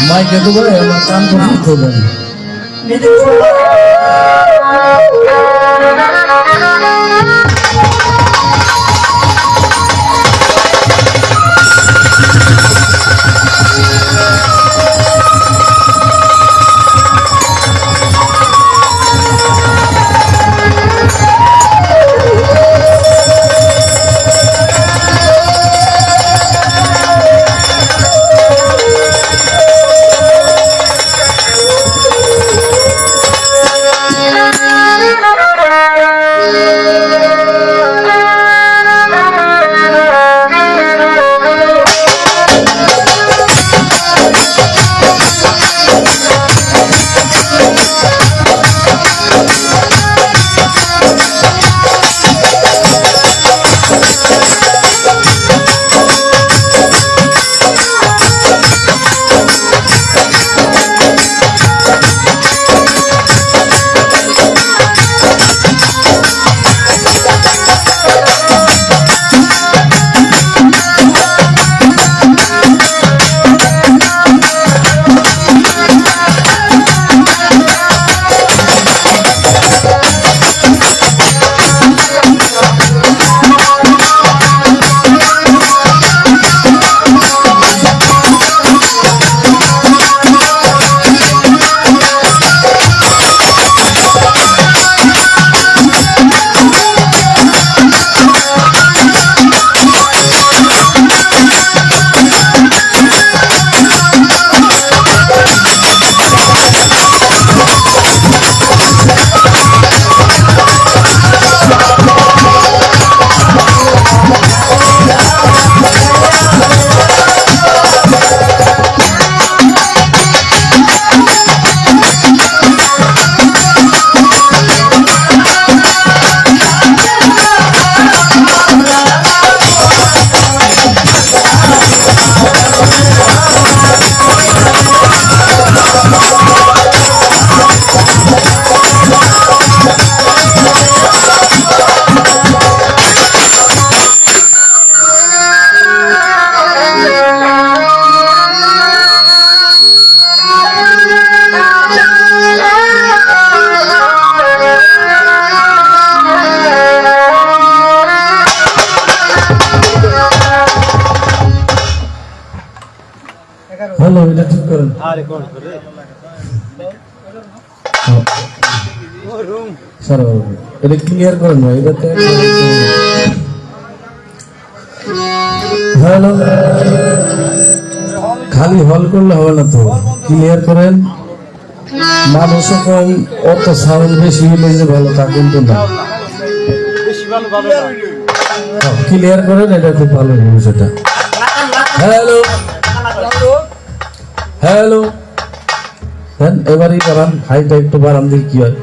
মাইকে তো বলে আমার কান করতে হবে হ্যালো এটা ঠিক করেন আরে কোন করে স্যার এটা ক্লিয়ার করেন ভাই এটাতে হ্যালো খালি হল করলে হবে না তো ক্লিয়ার করেন মানুষ কম অত সাউন্ড বেশি হলে যে ভালো তা কিন্তু না বেশি ভালো ভালো না ক্লিয়ার করেন এটা খুব ভালো হবে সেটা হ্যালো হ্যালো দেন এবারই বাড়ান হাইটা একটু বাড়ান দিই কি হয়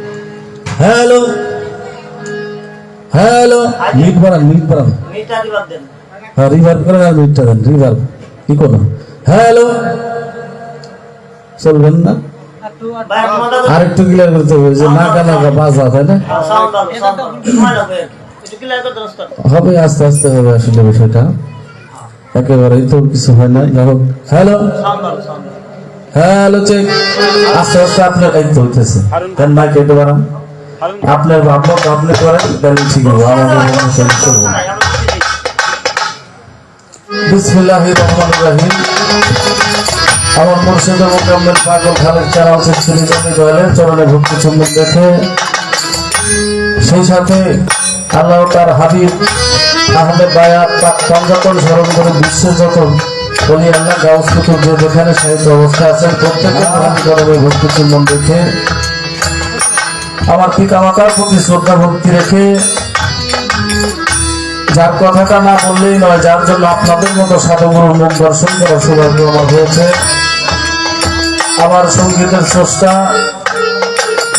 হ্যালো হ্যালো মিট বাড়ান হ্যাঁ রিভার্ব করেন আর মিটটা দেন রিভার্ব কি করুন হ্যালো চলবেন না আর একটু ক্লিয়ার করতে হবে যে নাকা নাকা বাজা তাই না হবে আস্তে আস্তে হবে আসলে বিষয়টা একেবারেই তো কিছু হয় না যাই হোক হ্যালো হ্যাঁ হ্যালো চেক। আস্তে আস্তে আপনার দায়িত্ব হইতেছে, কেন না কেটে পারেন আপনার ভাবনা আপনি করেন, তাহলে ঠিক হবে, আমাদের অনুসরণ করবো। বিসমিল্লাহির রহমানির রহিম। আমার মুর্শিদ মুকাম্মেল পাগল খালেদ চারাল শেখ সুলিজানি দয়ালের চরণে ভক্তি চুম্বন দেখে, সেই সাথে আল্লাহ তার হাবিব আহলে বায়াত পঞ্জাতন স্মরণ করে বিশ্বের যত বলি আল্লাহ গাউস কুতুব যে যেখানে সাহিত্য অবস্থা আছেন প্রত্যেকের চরণে ভক্তি চুম্বন দেখে, আমার পিতা মাতার প্রতি শ্রদ্ধা ভক্তি রেখে, যার কথাটা না বললেই নয়, যার জন্য আপনাদের মতো সাধুগুরুর মুখ দর্শন করার সৌভাগ্য আমার হয়েছে, আমার সঙ্গীতের স্রষ্টা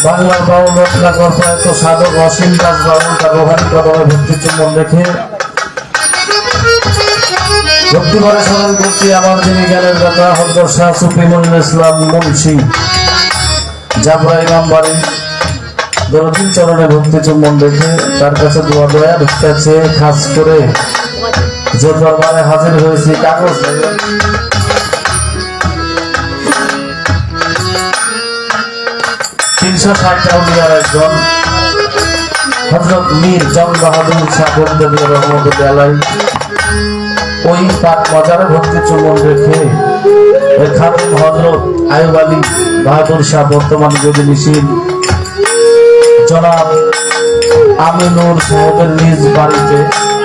বাংলার বাউল রত্নাকর প্রয়াত সাধক অসীম দাস বাউল তার রোহানি কদমে ভক্তি চুম্বন রেখে ভক্তি করে স্মরণ করছি আমার যিনি জ্ঞানের দাতা হযরত শাহ সুফিউল ইসলাম মুন্সি জাবরা ইমাম বাড়ি দরদিন চরণে ভক্তি চুম্বন রেখে তার কাছে দোয়া দয়া ভিক্ষা চেয়ে খাস করে যে দরবারে হাজির হয়েছি, কাগজ 360 আউলিয়ার একজন হযরত মীর জং বাহাদুর শাহ বন্দী রহমতুল্লাহ আলাইহি ওই পাক মাজারে ভক্তি চুম্বন রেখে খাদিম হযরত আইয়ুব আলী বাহাদুর শাহ বর্তমান গদিনিশীল জনাব আমিনুর সাহেবের নিজ বাড়িতে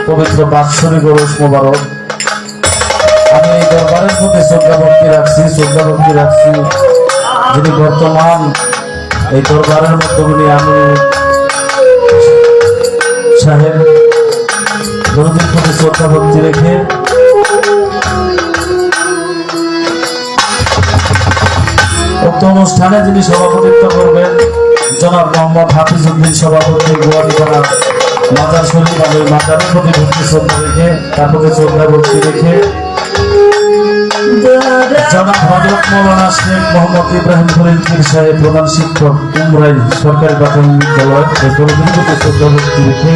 পবিত্র বাৎসরিক ওরস মোবারক। আমি এই দরবারের প্রতি শ্রদ্ধা ভক্তি রাখছি যিনি বর্তমান এই দরবারের মধ্যে আমি সাহেব দরদির প্রতি শ্রদ্ধা ভক্তি রেখে উক্ত অনুষ্ঠানে যিনি সভাপতিত্ব করবেন জনাব মোহাম্মদ হাফিজউদ্দিন সভাপতি গোয়ালিপাড়া মাজার শরীফ, আমি মাজারের প্রতি ভক্তি শ্রদ্ধা রেখে তার প্রতি শ্রদ্ধা ভক্তি রেখে জনাব হযরত মাওলানা শেখ মোহাম্মদ ইব্রাহিম খলিল পীর সাহেব প্রধান শিক্ষক উমরাই সরকারি প্রাথমিক বিদ্যালয় এই প্রতি শ্রদ্ধা ভক্তি রেখে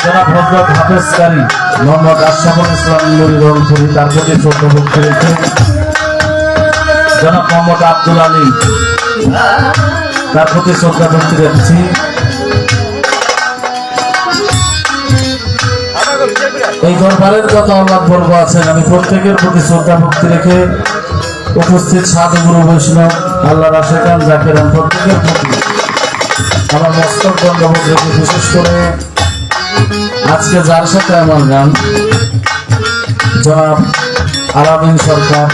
জনাব হযরত হাফেজ কারি মোহাম্মদ আশরাফুল ইসলাম নুরি রংপুরি তার প্রতি শ্রদ্ধা ভক্তি রেখে জনাব মোহাম্মদ আব্দুল আলী তার প্রতি শ্রদ্ধা ভক্তি রাখছি। এই দরবারের যত আল্লাহ বর্গ আছেন আমি প্রত্যেকের প্রতি শ্রদ্ধা ভক্তি রেখে উপস্থিত সাধু গুরু বৈষ্ণব আল্লাহর আশেকান জাকেরান প্রত্যেকের প্রতি আমার মস্তক দণ্ডবোধ রেখে, বিশেষ করে আজকে যার সাথে আমার গান জনাব আলামিন সরকার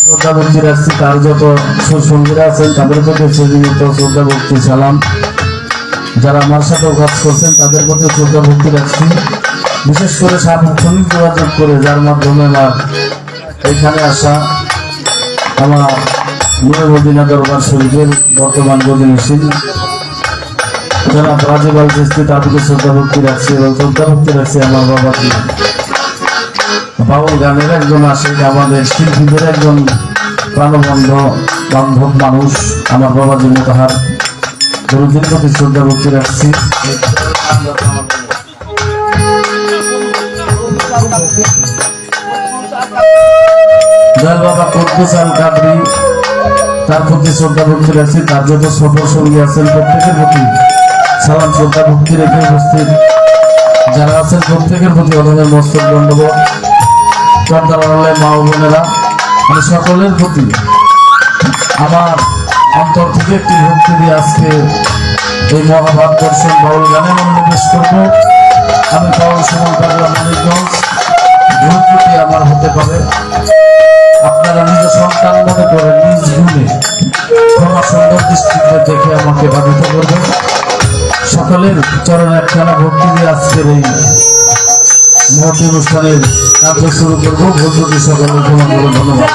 শ্রদ্ধা ভক্তি রাখছি, তার যত সুসঙ্গীরা আছেন তাদের প্রতি শ্রদ্ধা ভক্তি সালাম, যারা আমার সাথে কাজ করছেন তাদের প্রতি শ্রদ্ধা ভক্তি রাখছি, বিশেষ করে সার্বক্ষণিক যোগাযোগ করে যার মাধ্যমে আমার এখানে আসা আমার নূরে মদিনা দরবার শরীফের বর্তমান গদিনিশীল জনাব রাজীব আল চিশতি তার প্রতি শ্রদ্ধা ভক্তি রাখছি এবং শ্রদ্ধা ভক্তি রাখছি আমার বাবাকে বাউল গানের একজন আশিক, আমাদের শিল্পীদের একজন প্রাণবন্ধ বান্ধব মানুষ আমার বাবাজি মোতাহার দরুদের প্রতি শ্রদ্ধা ভক্তি রাখছি। দয়াল বাবা কুদ্দুস আল কাদরি তার প্রতি শ্রদ্ধা ভক্তি রাখছি, তার যত সফর সঙ্গী আছেন প্রত্যেকের প্রতি সালাম শ্রদ্ধা ভক্তি রেখে উপস্থিত যারা আছেন প্রত্যেকের প্রতি অধমের মস্তক দণ্ডবোধ। পর্দার মা ও বোনেরা, আমি সকলের প্রতি আমার অন্তর থেকে একটি ভক্তি দিয়ে আজকে এই মহাভারত দর্শন বাউল গানে মনোনিবেশ করবো। আমি বাউল সুমন পাগলা মানিকগঞ্জ, ভুল ত্রুটি আমার হতে পারে, আপনারা নিজ সন্তান মনে করে নিজ গুণে ক্ষমা সুন্দর দৃষ্টিতে দেখে আমাকে বাধিত করবেন। সকলের চরণে একখানা ভক্তি দিয়ে আজকের এই মহতি অনুষ্ঠানের কার্য শুরু করবো। ভুল ত্রুটি সকলের ক্ষমা করে ধন্যবাদ।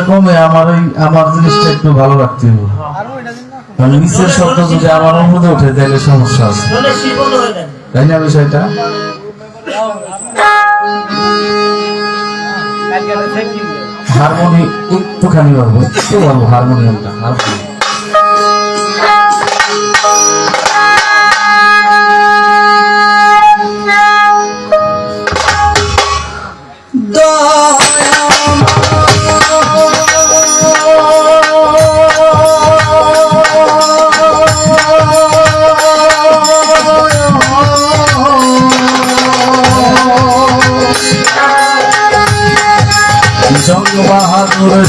কমে আমার জিনিসটা একটু ভালো রাখতে হবে। মানে নিচের শব্দ যদি আমার মধ্যে উঠে তাহলে সমস্যা আছে, তাই না বিষয়টা? হারমোনি একটুখানি পাবো, একটু পাবো হারমোনিয়ামটা। জং বাহাদুর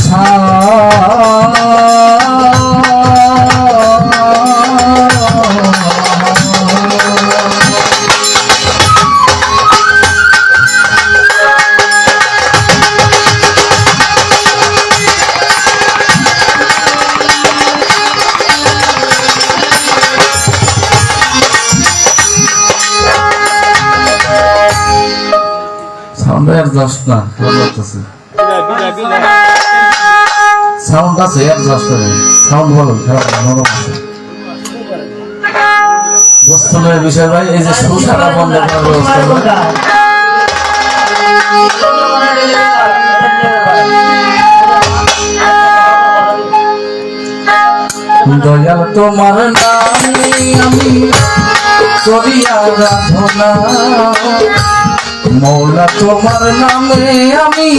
সাউন্ডের দশ না বলতেছে, সাউন্ড আছে সাউন্ড ভালো, খারাপ নরম আছে। বস্তুলের বিষয় ভাই, এই যে সুসারা বন্ধ করার ব্যবস্থা দয়াল তোমার নামে আমি করিয়া রাধনা, মৌলা তোমার নামে আমি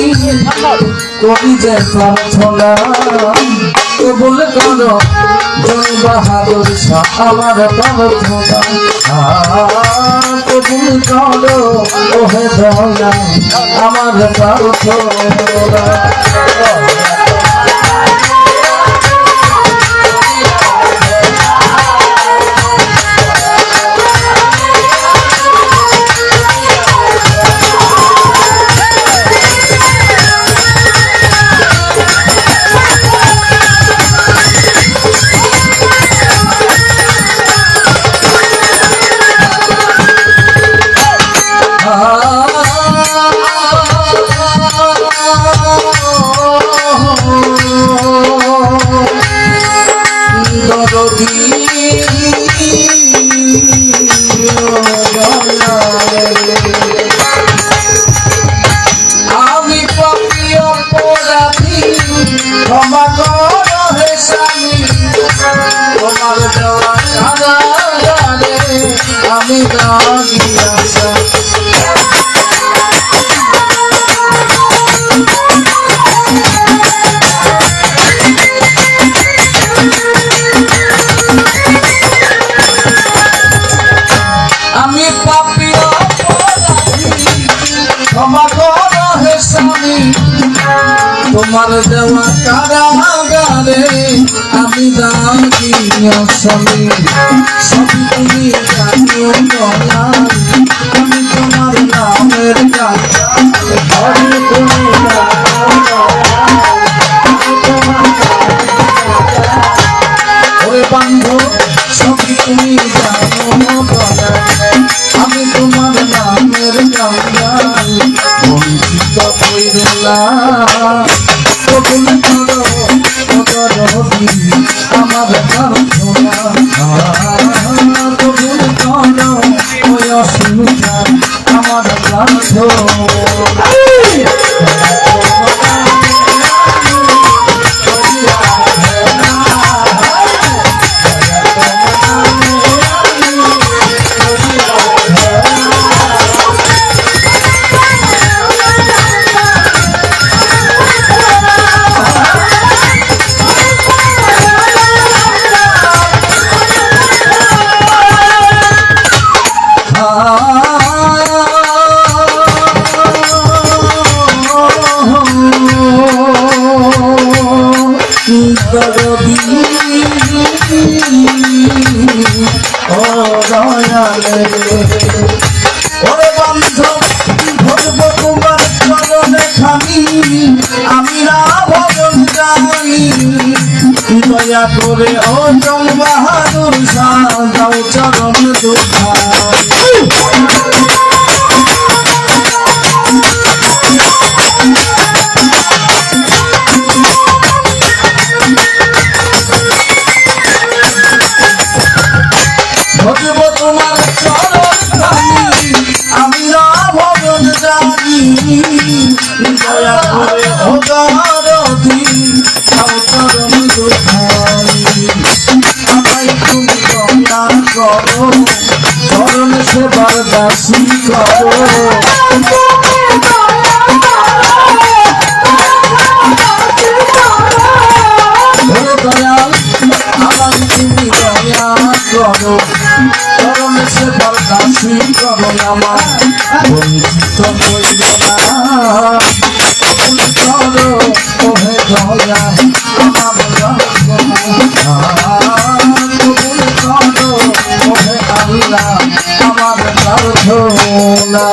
করি যে প্রার্থনা, কবুল করো জং বাহাদুর শাহ আমার প্রার্থনা, কবুল করো ওহে দয়াল আমার প্রার্থনা। আমি পাপী অপরাধী, ক্ষমা করো হে স্বামী, তোমার দেওয়া কারাগারে আমি দাঁড়িয়ে আছি। আমি পাপী অপরাধী, ক্ষমা করো হে স্বামী, তোমার দেওয়া কারাগারে আমি দাঁড়িয়ে আছি। সবই তুমি জানিও দয়াল, আমি তোমার নামের গান, সবই তুমি ওরে বান্ধব, সবই তুমি জানো দয়াল, আমি তোমার নামের গান, বঞ্চিত কইরো না, কবুল করো ওগরবি আমার প্রার্থনা, কবুল করো ওই অসুবিধা আমার প্রার্থনা। ওরে বান্ধব, ধরব তোমার চরণে খানি, আমি না ভজন জানি, দয়া করে ও জং বাহাদুর শাহ দাও চরণ দুখানি। তোমার চরণ খানি আমি না ভজন জানি দয়া করে ওদারতি আমার চরণ দুখানি আমায় তুমি দয়া করো চরণ সেবার দাসী করো দয়াল আমায় তুমি দয়া করো চরণ সেবার দাসী করো আমার বঞ্চিত হইব না করো ওহে দয়া আমার কবুল করো ওহে আল্লাহ আমার প্রার্থনা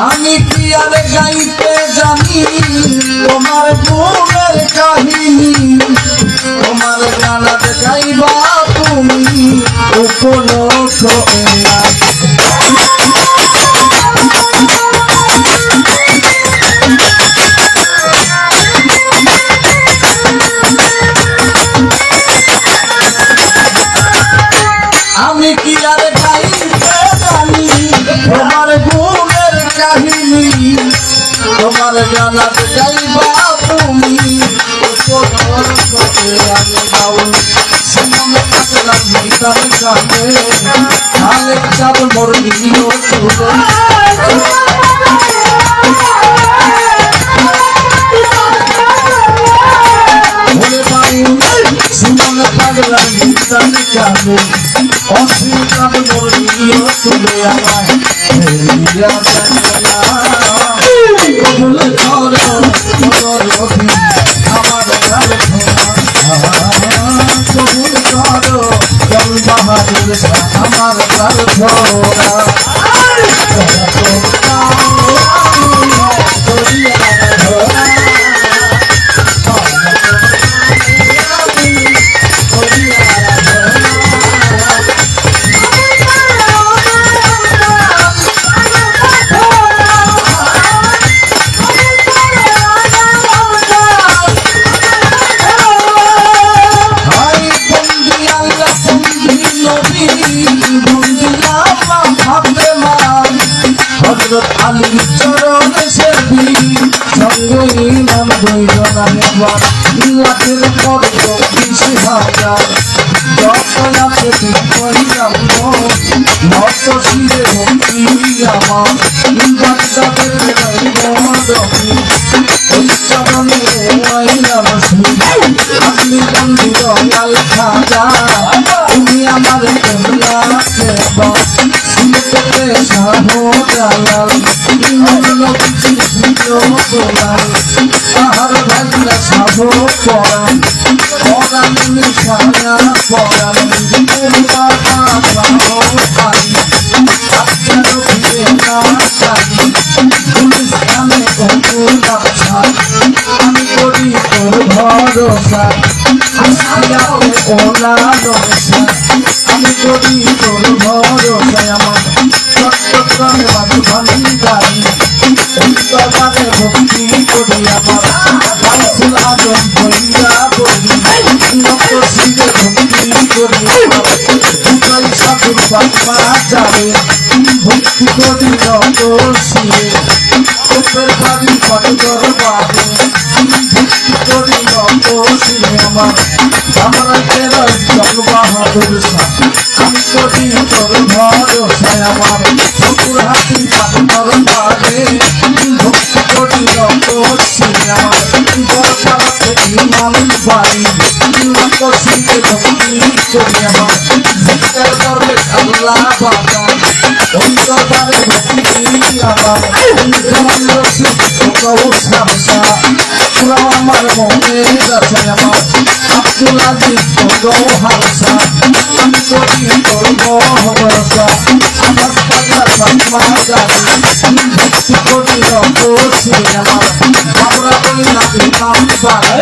আমি কি আর গাইতে জানি তোমার গুণের কাহিনী তোমার গানার গাইবা তুমি উপলক্ষ আমি কি আর গাইতে জানি তোমার গুণের কাহিনী তোমার গানার গাইবা তুমি আমি গাউল সুমনে কাটলাম মিটার কাটে আলেক চাঁদ মোর নিও তুলে ওরে বাউল সুমনে কাটলাম মিটার কাটে অসীম চাঁদ মোর নিও তুলে আমায় হেলিয়া জানা কবুল করো করবি আমার কবুল করো জল বাহাদুর আমার প্রার্থনা হযরত আলীর চরণে সেবি সঙ্গে ইমাম দুইজনের একবার লাখের পর 20,000 যত আছে ঠিক কইলাম নত শিরে ভক্তি আমার বাচ্চাদের মদমি ওই চরণে আইলাম আপনি বন্ধু দয়াল খাজা তুমি আমার কেবলা কেবা সিলেটে শাহজালাল নবীজির প্রিয় গোলাম তাহার ভাগনা শাহ পরাণ পরাণ নিশানা পরাণ বাবা শাহ পানি আপনার ফিরে না জানি গুলিস্তানে অঙ্কুর ব্যবসা আমি করি তোর ভরসা আসিয়াতে ওলা রসা আমি করি তোর ভরসা আমার চট্টগ্রামে মাধুবানি গাই দরবারে ভক্তি করি আমার গাউসুল আজম বইয়া বলি নকর শিরে ভক্তি করি দুটাই সাধুর বাবা যাবে ভক্তি করি নকর শিরে তোপের বাড়ি পাটকর বাবে ভক্তি করি নকর শিরে আমার রাইতের জল বাহাদুর আমি করি তোর ভরসায় আমার শ্বশুর হাতি পাটকর বাবে ভক্তি করি নকর শিরে আমার বরপাড়াতে ইমাম বাড়ি নকর শিরে ভক্তি করি আমার জিজ্ঞার করবে আল্লাহ বাবা ওই দরবারে ভক্তি আমার জমান রসিদ সাবসা পুরা আমার মনে আছে আমার আব্দুল আজিজ হারসা আমি করি তোর ভরসা আমার পাগলা ফাতমা জানি ভক্তি করি রকসে আমার আমরা ওই নামে নাম পাই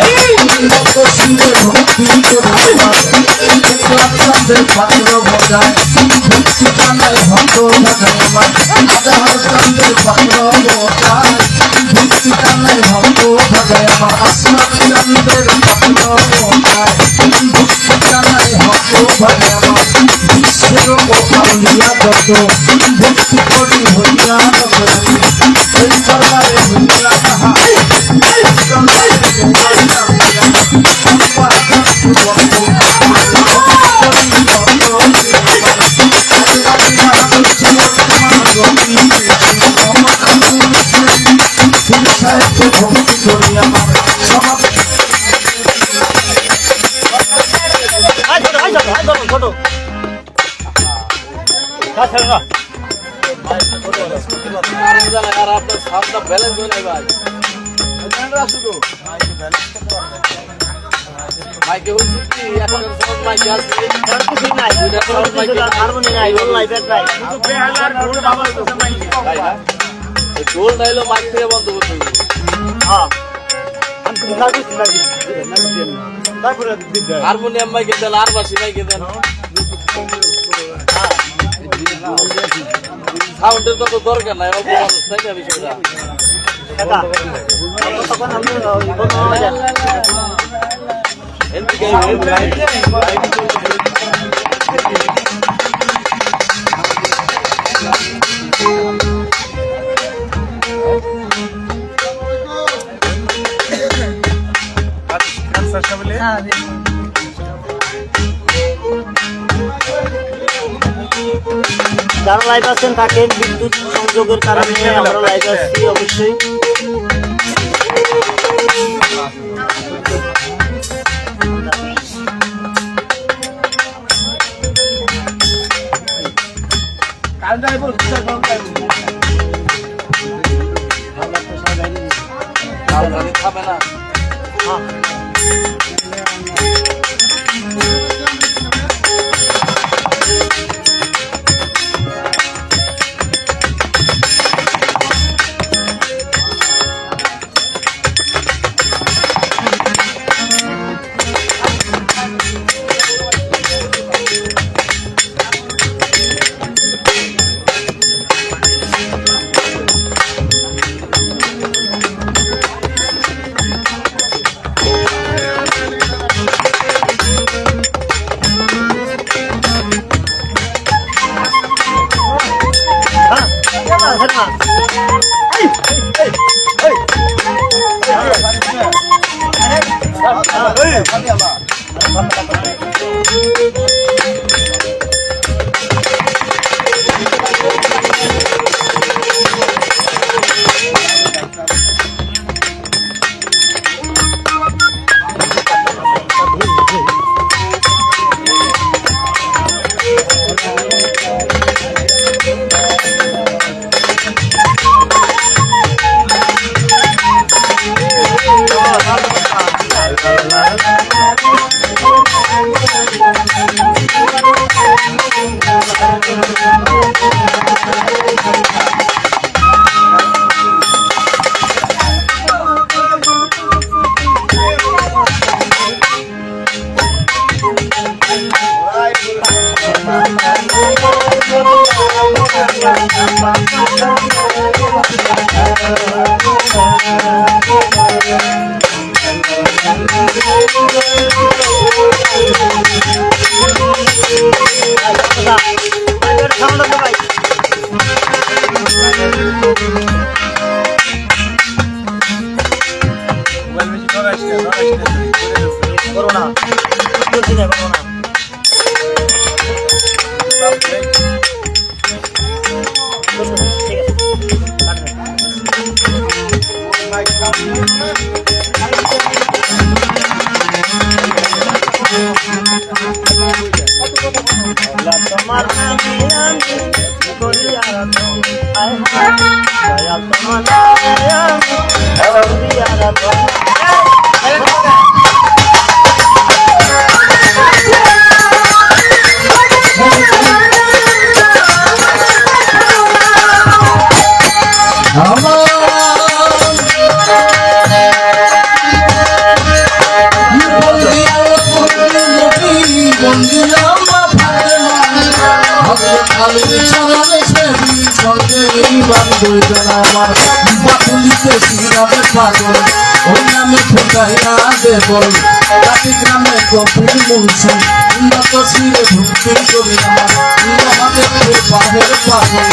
রকসে ভক্তি করি আমার দেখলাম চাঁদের পাত্র বজায় ভক্তি কানায় ভক্ত ভাগায় আমার আধার চাঁদের পাত্র বজায় ভক্তি কানায় ভক্ত ভাগায় আমার আসমান চাঁদের পাত্র বজায় ভক্তি কানায় ভক্ত ভাগায় আমার বিশ্বের মোকাবিলা যত ভক্তি করি হইয়া যত এই দরবারে হইয়া ভক্তি করি আমার সমাজ হারমোনিয়াম মাইকে দেন আর বাসি মাইকে দেন সাউন্ডের তো দরকার নাই অল্প মানুষ তাই না বিষয়টা যারা লাইভ আছেন থাকেন, বিদ্যুৎ সংযোগের কারণে আমরা লাইভ আসছি অবশ্যই। খাবে না হবে পাগল ওই নামে ঠেকাইয়া দেবল রাতি গ্রামে গভীর মুন্সি উন্নত শিরে ভক্তি করি আমার মহাদেবের বাহের পাগল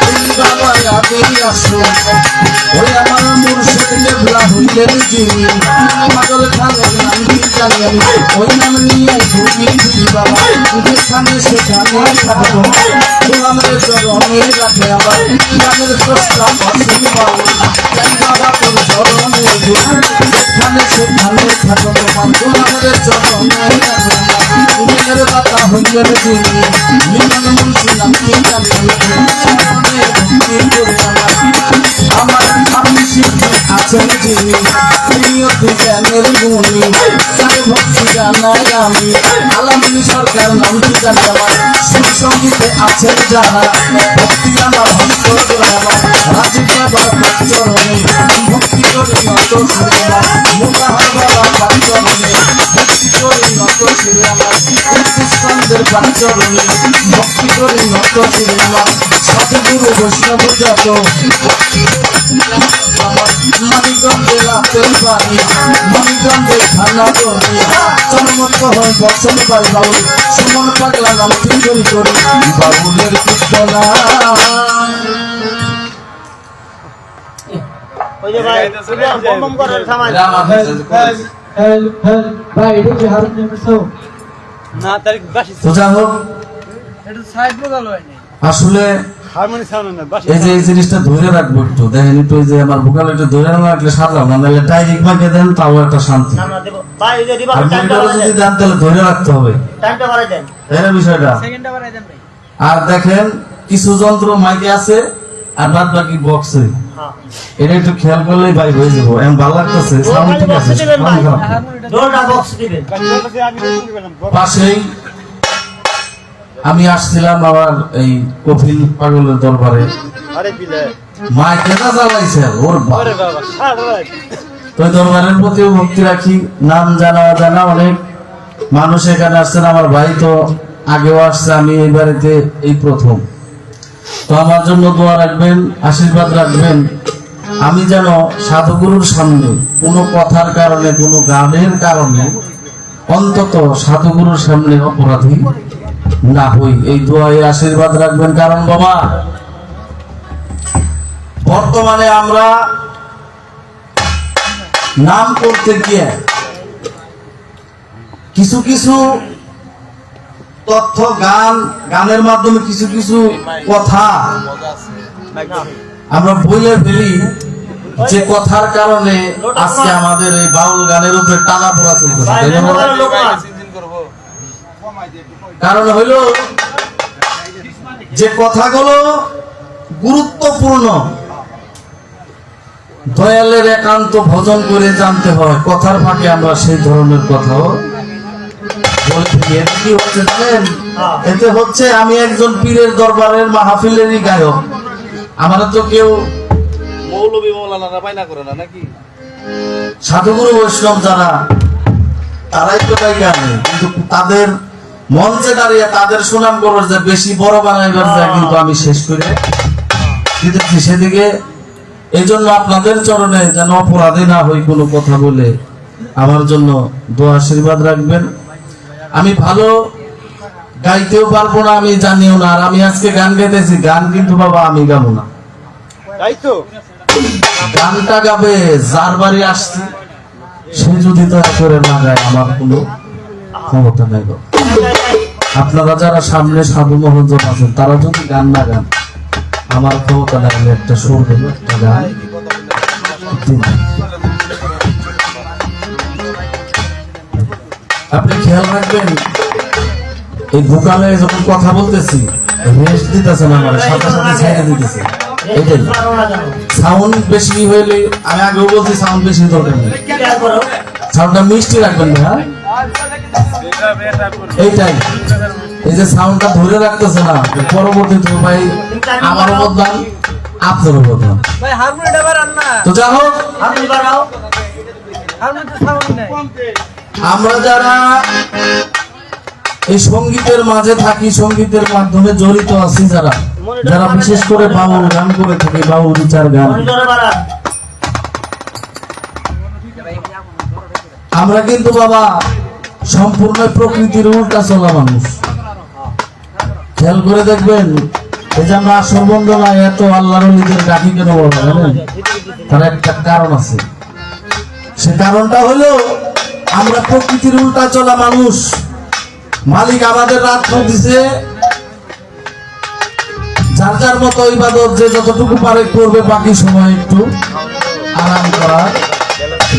ওই বাবা আগে আসো ওই আমার মুর্শিদ নেবলা হইলেন যিনি পাগল খালের নাম কি জানি আমি ওই নাম নিয়ে ঘুরি ঘুরি বাবা যেখানে সেখানে থাকবো গোলামের চরণে রাখে আমার গানের স্রষ্টা বসেন বাবু কেন বাবা তোর চরণে যেখানে সেখানে থাকো তোমার গোলামের চরণে রাখে আমার বাতা হইলেন যিনি মিলন মুন্সি নাম কি জানি চরণে ভক্তি করে আমার আমি শিখে আছেন যিনি প্রিয়তি জ্ঞানের গুণী তার ভক্তি জানাই আমি আলামিনী সরকার নাম কি জানি আমার সুর সঙ্গীতে আছেন যারা ভক্তি আমার অন্তর আমার রাজীব বাবার চরণে ভক্তি করে নত সুরে আমার মুবাহার বাবার চরণে ভক্তি করে নত সুরে আমার কৃষ্ণের চরণে ভক্তি করে নত সুরে আমার সতগুরু বৈষ্ণব যত মানিগঞ্জে রাতের বাড়ি মানিগঞ্জে থানা গড়ি চরমত্ত হয় বছর বাড়ি বাউল সুমন পাগলা নাম কি করি করি বাউলের কীর্তনা ওই যে ভাই বম বম করে থামাই ভাই এটা কি হারুন নেমেছো না তারিখ বাসি তো যা হোক এটা সাইড বদল হয়নি আসলে হারমোনি সাউন্ড না বাসি এই যে এই জিনিসটা ধরে রাখবো একটু দেখেন একটু এই যে আমার ভোকাল একটু ধরে না রাখলে সাজাও না নাহলে ডাইরেক্ট মাকে দেন তাও একটা শান্তি না না দেব ভাই এই যে দিবা আর টাইমটা মেন্টালও বাড়াই যদি দেন দেন তাহলে ধরে রাখতে হবে টাইমটা বাড়াই দেন তাই না বিষয়টা সেকেন্ডটা বাড়াই দেন ভাই আর দেখেন কিছু যন্ত্র মাইকে আছে আর বাদ বাকি বক্সে হ্যাঁ এটা একটু খেয়াল করলেই ভাই হয়ে যাবো এখন ভালো লাগতেছে সাউন্ড ঠিক আছে sound খারাপ না। জোরটা বক্স দিবেন বাসি আমি শুনতে পেলাম পাশেই আমি আসছিলাম আবার এই কফিল পাগলের দরবারে আরে বিলে মাইকে না জ্বালাইছে ওর বাবা আরে বাবা সারা তো এই দরবারের প্রতিও ভক্তি রাখি নাম জানা জানা অনেক মানুষ এখানে আসছেন আমার ভাই তো আগেও আসছে আমি এই বাড়িতে এই প্রথম তো আমার জন্য দোয়া রাখবেন আশীর্বাদ রাখবেন আমি যেন সাধুগুরুর সামনে কোনো কথার কারণে কোনো গানের কারণে অন্তত সাধুগুরুর সামনে অপরাধী না হই এই দোয়ায় আশীর্বাদ রাখবেন কারণ বাবা বর্তমানে আমরা নাম করতে গিয়ে কিছু কিছু তথ্য গানের মাধ্যমে কিছু কিছু কথা আমরা বলে ফেলি যে কথার কারণে আজকে আমাদের এই বাউল গানের উপরে টানা পড়া চলতেছে ভাই তাই না বাবা? লোক না কারণ হইল যে কথাগুলো গুরুত্বপূর্ণ দয়ালের একান্ত ভজন করে জানতে হয় কথার ফাঁকে আমরা সেই ধরনের কথাও বলে থাকি। এতে কি হচ্ছে জানেন? এতে হচ্ছে আমি একজন পীরের দরবারের মাহফিলেরই গায়ক আমার তো কেউ মৌলবী মৌলানা পাইনা করে না নাকি সাধুগুরু বৈষ্ণব যারা তারাই তো তাই গানে কিন্তু তাদের মঞ্চে দাঁড়িয়ে তাদের সুনাম করবার যে বেশি বড় বানাইবার যায় কিন্তু আমি শেষ করে দিতেছি সেদিকে এই জন্য আপনাদের চরণে যেন অপরাধী না হই কোনো কথা বলে আমার জন্য দোয়া আশীর্বাদ রাখবেন আমি ভালো গাইতেও পারবো না আমি জানিও না আর আমি আজকে গান গাইতেছি গান কিন্তু বাবা আমি গাবো না তাই তো গানটা গাবে যার বাড়ি আসছে সে যদি দয়া করে না গায় আমার কোনো ক্ষমতা নাই গো। আপনারা যারা সামনে সাধু মহাজন আছেন তারা যদি গান না গান আমার ক্ষমতা নাই আমি একটা সুর দেবো একটা গান দিন। আপনি খেয়াল রাখবেন এই ভোকালে যখন কথা বলতেছি রেস্ট দিতেছেন আমার সাথে সাথে ছেড়ে দিতেছে এইটাই সাউন্ড বেশি হইলে আমি আগেও বলছি সাউন্ড বেশি দরকার নেই সাউন্ডটা মিষ্টি রাখবেন না হ্যাঁ? এইটাই এই যে সাউন্ডটা ধরে রাখতেছে না পরবর্তী তো ভাই আমারও বদলাম আপনারও বদলাম ভাই হারমোনিটা বাড়ান না তো যা হোক আপনি বাড়াও হারমোনিতে সাউন্ড নাই আমরা যারা এই সঙ্গীতের মাঝে থাকি সঙ্গীতের মাধ্যমে জড়িত আছি যারা যারা বিশেষ করে বাউল গান করে থাকি বাউল বিচার গান মনিটরে বাড়ান আমরা কিন্তু বাবা সম্পূর্ণ প্রকৃতির উল্টা চলা মানুষ। খেয়াল করে দেখবেন, এই যে আমরা আসর বন্দনা এত আল্লাহর ওলিদের ডাকি কেন বলা জানেন? তার একটা কারণ আছে। সে কারণটা হলো আমরা প্রকৃতির উল্টা চলা মানুষ। মালিক আমাদের রাত্র দিছে, যার যার মতো ইবাদত যে যতটুকু পারে করবে, বাকি সময় একটু আরাম করার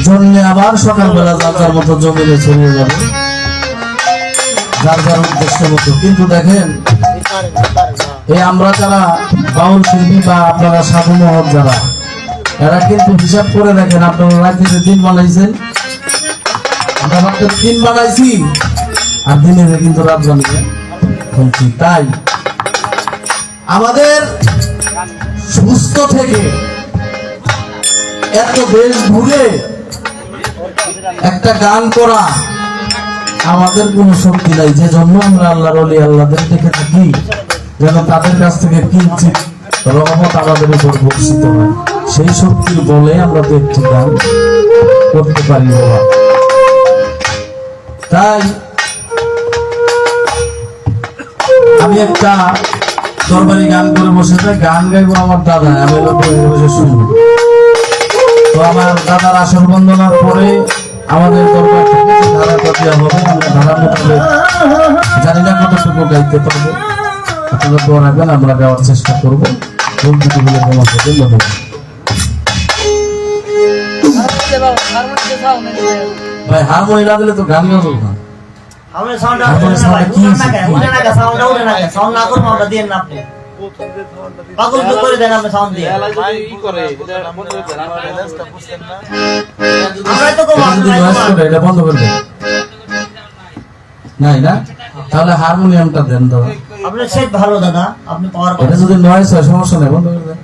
জন্য আবার সকালবেলা যার যার মতো জমিনে চলে যাবে, যার যার উদ্দেশ্য মতো। কিন্তু দেখেন, এই আমরা যারা বাউল শিল্পী বা আপনারা সাধু মহৎ যারা, এরা কিন্তু হিসাব করে দেখেন, আপনারা রাত্রিতে দিন বানাইছেন, আমরা মাত্র দিন বানাইছি, আর দিনের কিন্তু রাত বানিয়ে বলছি। তাই আমাদের সুস্থ থেকে এত দেশ ঘুরে একটা গান করা আমাদের কোনো শক্তি নাই। যে জন্য আমরা আল্লাহর ওলি আল্লাহদের দেখে থাকি, যেন তাদের কাছ থেকে কিঞ্চিত রহমত আমাদের উপর বর্ষিত হয়। সেই শক্তির বলে আমরা তো একটি গান করতে পারি বাবা। তাই আমি একটা দরবারি গান করে বসে থাকি, গান গাইবো আমার দাদা, আমি বসে শুনবো। তো আমার দাদার আসর বন্দনার পরে আমাদের দরবার থেকে যে ধারাটা দেওয়া হবে, আমরা ধারা মোতাবেক জানি না কতটুকু গাইতে পারবো, আপনারা দোয়া রাখবেন, আমরা গাওয়ার চেষ্টা করবো। বন্ধুটি বলে ক্ষমা করবেন, ধন্যবাদ। ভাই হারমোনি না দিলে তো গান গাবো না। হারমোনি সাউন্ডটা কি পাগল তো করে দেন আপনি সাউন্ড দিয়ে। আমরা তো কম যদি নয়েজ করে এটা বন্ধ করে দেন। নাই না, তাহলে হারমোনিয়ামটা দেন দাদা। আপনার সেট ভালো দাদা, আপনি পাওয়ার এটা যদি নয়েজ হয় সমস্যা নেই, বন্ধ করে দেন।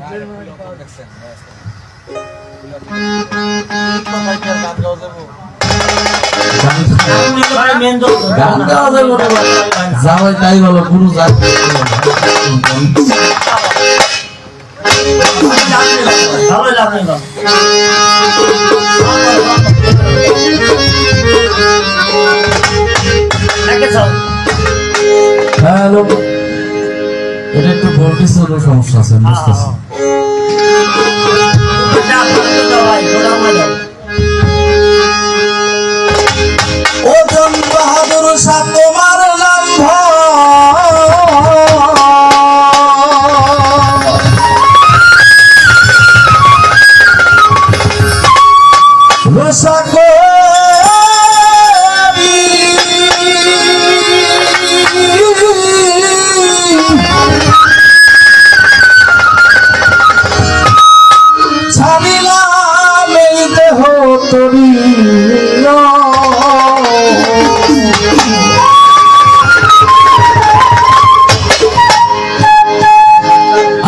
মেন তো গান গাওয়া যাবে ওটা যা হয় তাই বলো, গুরু যা ভালো লাগবে না। হ্যালো, এটা একটু ভোল্টেজের সমস্যা আছে, বুঝতেছি। ওজন বাহাদুর শাহ তোমার নাম রসাকো ছাড়িলাম এই দেহ তরি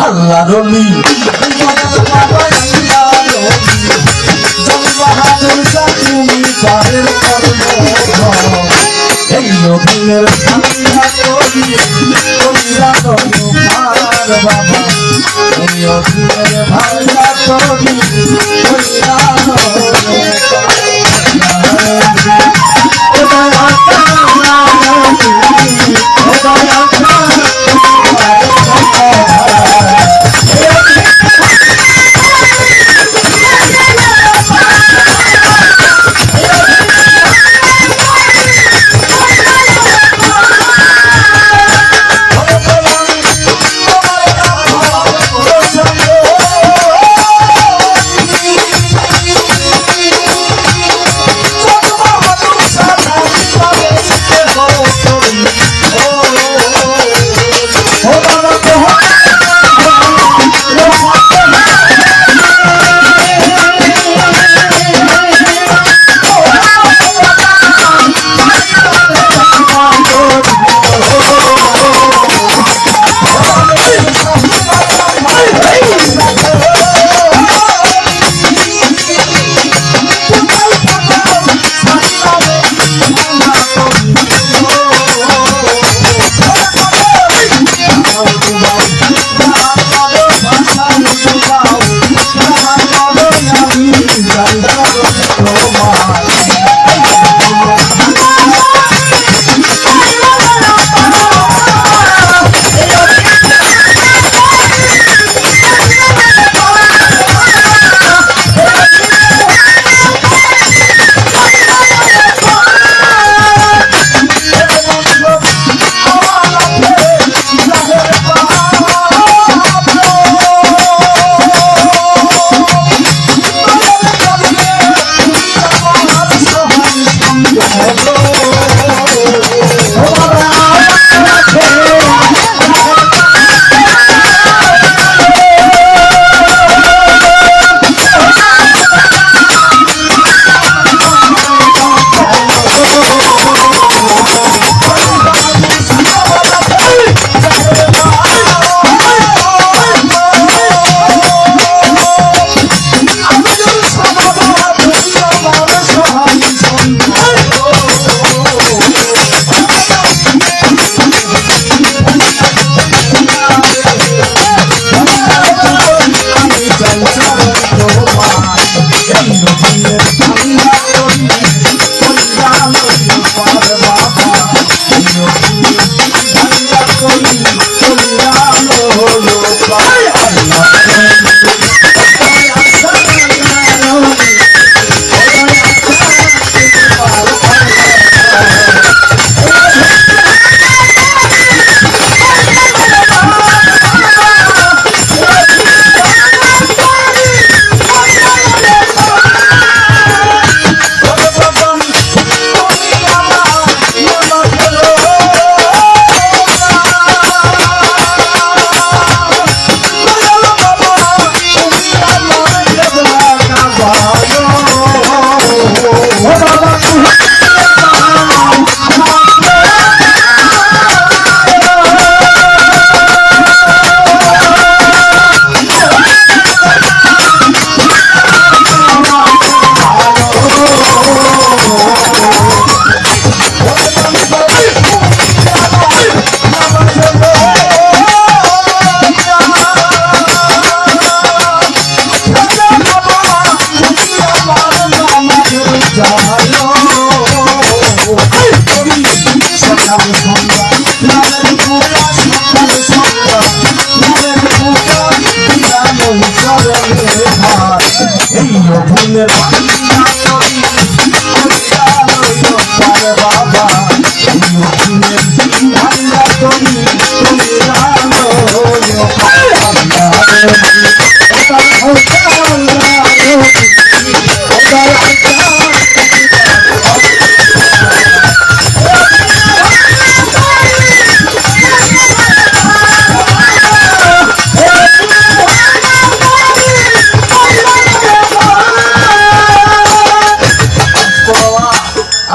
আল্লাহ রলি বাহাদুর শাহ তুমি পারের কর্ম, এই অধীনের ঠান্ডা করি করিয়া তোমার বাবা, এই অধীনের ভান্ডা করি করিয়া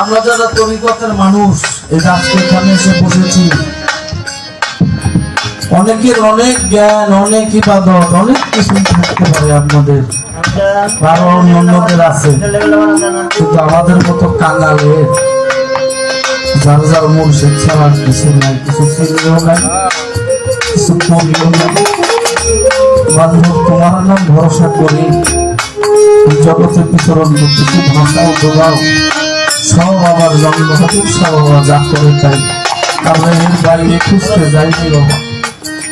আমরা যারা তরিকতের মানুষ এই আজকে এখানে এসে বসেছি, অনেকের অনেক জ্ঞান, অনেক ইবাদত, অনেক কিছু থাকতে পারে আপনাদের, আরো অন্যদের আছে, কিন্তু আমাদের মতো কাঙালের যার যার মুর্শিদ ছাড়া কিছু নাই, কিছু চিনলেও নাই, কিছু করলেও নাই। বান্ধব তোমার নাম ভরসা করি, জগতে বিচরণ করতেছি, ভাষাও জোগাও, সব আমার জন্ম হবে, সব আমার যা করে তাই, আমরা এর বাইরে খুঁজতে যাইনি বাবা।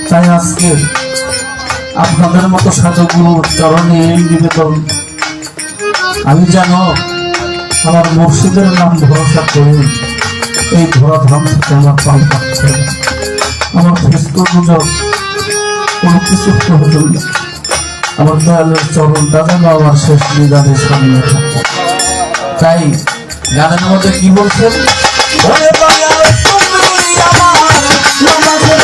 তাই আজকে আপনাদের মতো সাধুগুরুর চরণে এই নিবেদন, আমি জানো আমার মুর্শিদের নাম ভরসা করি, এই ধরাধাম থেকে আমার পাল পাচ্ছে, আমার ফেসবুক গুজব কোনো কিছু প্রয়োজন নেই। আমার দয়ালের চরণটা যেন আমার শেষ বিদানের সামনে থাকে। তাই গানের মধ্যে কি বলছেন, ওরে দয়াল তুমি আমার নামাজের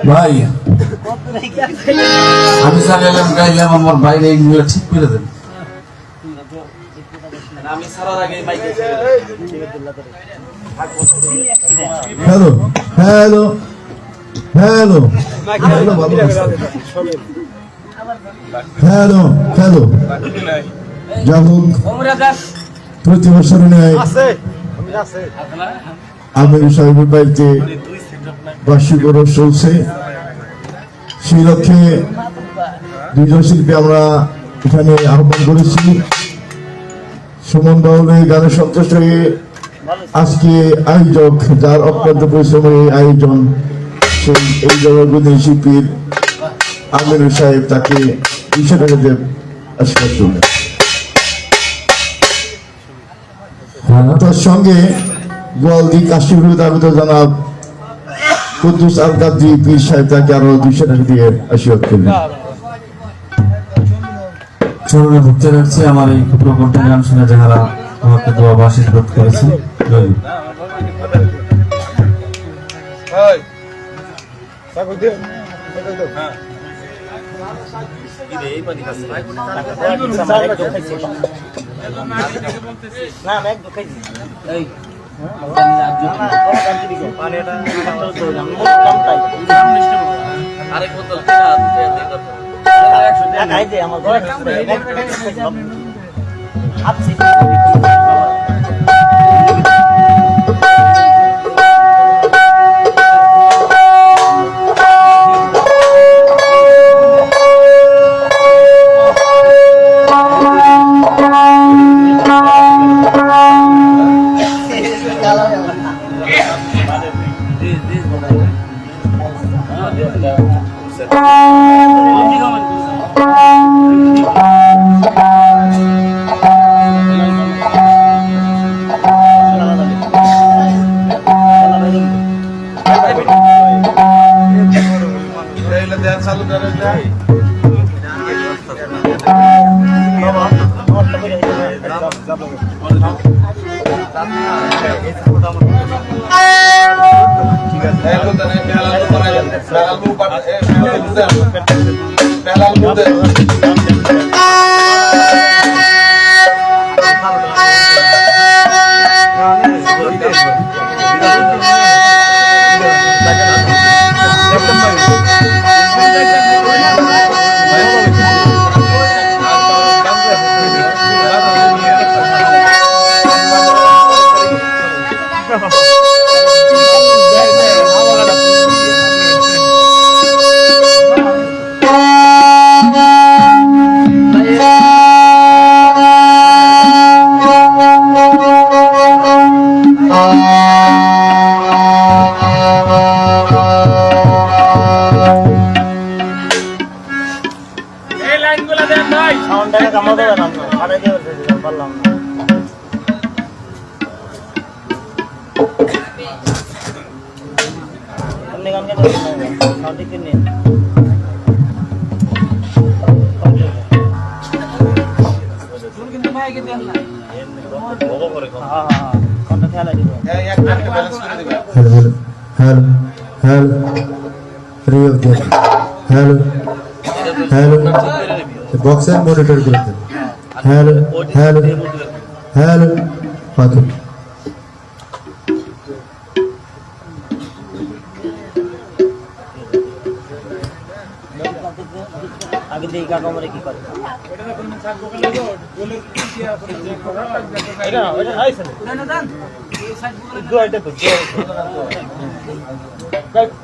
ভাই আমি চাইলাম গাইলাম আমার বাইরে এগুলো ঠিক করে দেন। আমি সারার আগে মাইকে hello hello hello hello hello hello যাই হোক প্রতি বছর নেয় আমির সাহেবের বাড়িতে বার্ষিক ওরস চলছে। সেই লক্ষ্যে দুইজন শিল্পী আমরা এখানে আহ্বান করেছি। সুমন বাউলের গানে সন্তুষ্ট হয়ে আজকে আয়োজক যার অত্যন্ত পরিশ্রমের এই আয়োজন সেই এই জগৎ শিল্পীর আমির সাহেব তাকে 200 টাকা দিয়ে আশীর্বাদ করলেন। তার সঙ্গে গোয়ালদি কাশিপুর দাবিত জানাব কুদ্দুস আল কাদরি পীর সাহেব তাকে আরো 200 টাকা দিয়ে আশীর্বাদ করলেন। চরণে ভুক্তি রাখছি আমার এই ক্ষুদ্র কণ্ঠে গান শুনে যারা আমাকে দোয়া বা আশীর্বাদ করেছেন। এই সাকু দে হ্যাঁ এই পানি খাচ্ছে না এক দুঃখাই এই পানিটা আরেক বোতল খাইতে আমার ঘরে আপসি চালু করে দেয় সাউন্ডটাকে কামড় দেবে না ছাড়াই দিয়ে পারলাম না আপনি গানকে সাউন্ডে কিনে কিন্তু ভাই কে দেন না বড় করে হ্যাঁ হ্যাঁ কোনটা খেলা দিব এই একটা ব্যালেন্স করে দিবেন hello hello real hello hello box है मॉनिटर करते हेलो हेलो हेलो ओके আগে দেখি কাকা মরে কি করে এটা এটা আইছে না না এই সাইড দু আইটা তো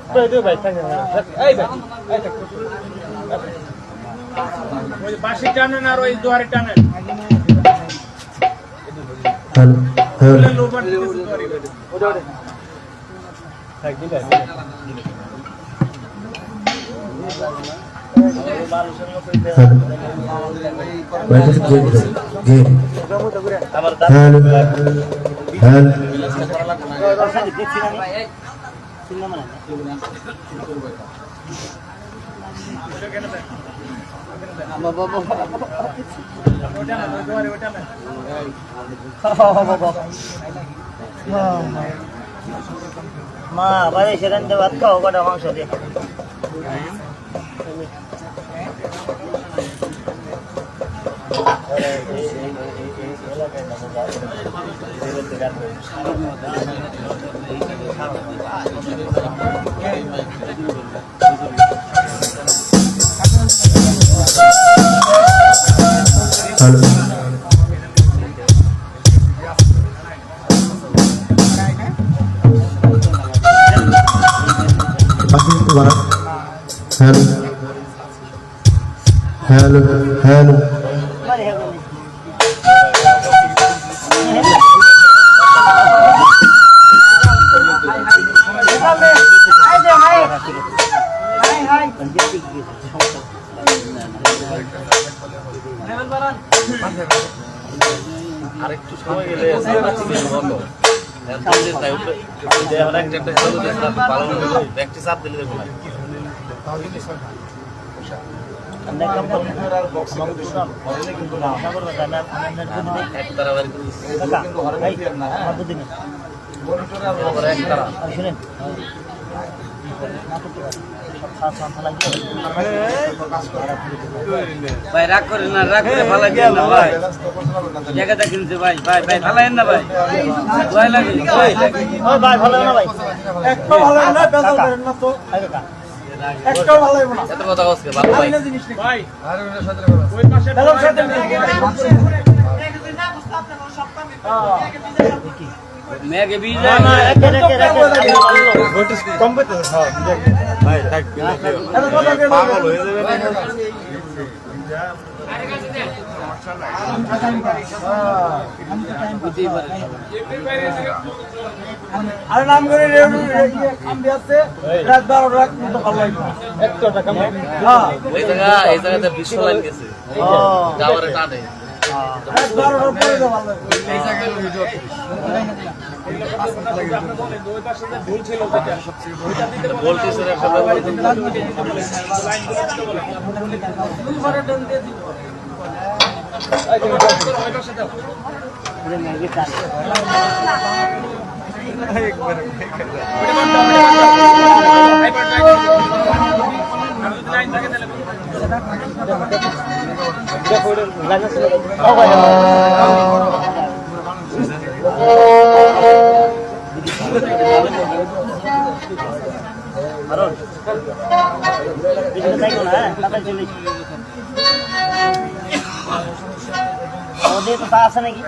ভাই দে ভাই থাকে এই ভাই এই থাক ওই বাসি টানেন আর ওই দুয়ারে টানেন हेलो हेलो লোবার দুয়ারে ওটা থাক দিলে बैठे से गेम हेलो हेलो দেখছি না সিনেমা না বাবা ওটা না দুয়ারে ওটা না মা বাড়ি সেখান থেকে ভাত খাও কটা মাংস দিয়ে हेलो हेलो हेलो हेलो বাড়ি হবে আরেকটু সময় গেলে বন্ধ ব্যাগটি চাপ দিলে দেখুন শুনেন ভাই রাগ করেন না, রাগ করে ফালাই দেন না ভাই। জায়গাটা কিনছে ভাই, ভাই ভাই ফালাইন না ভাই। ভয় লাগে, ভয় লাগে। ওই ভাই ভালো না ভাই একটা ভালো না বেজাল করেন না তো একটা ভালো না এত কথা কইছে বাবু ভাই। ভাই ওই পাশে বেজাল সাথে মেঘে ভিজে না না একে রেখে পাগল হয়ে যাবে আরে নাম করে খাম্বি আছে রাত 12 রাত মতো ভালো লাগবে একটা টাকা হ্যাঁ এই জায়গাতে বিশ্ব লাইন গেছে। যাওয়ারে টানে। রাত 12 রাত পরে তো ভালো লাগবে এই জায়গায় ভোল্টেজের একটা ওদের তো তা আছে নাকি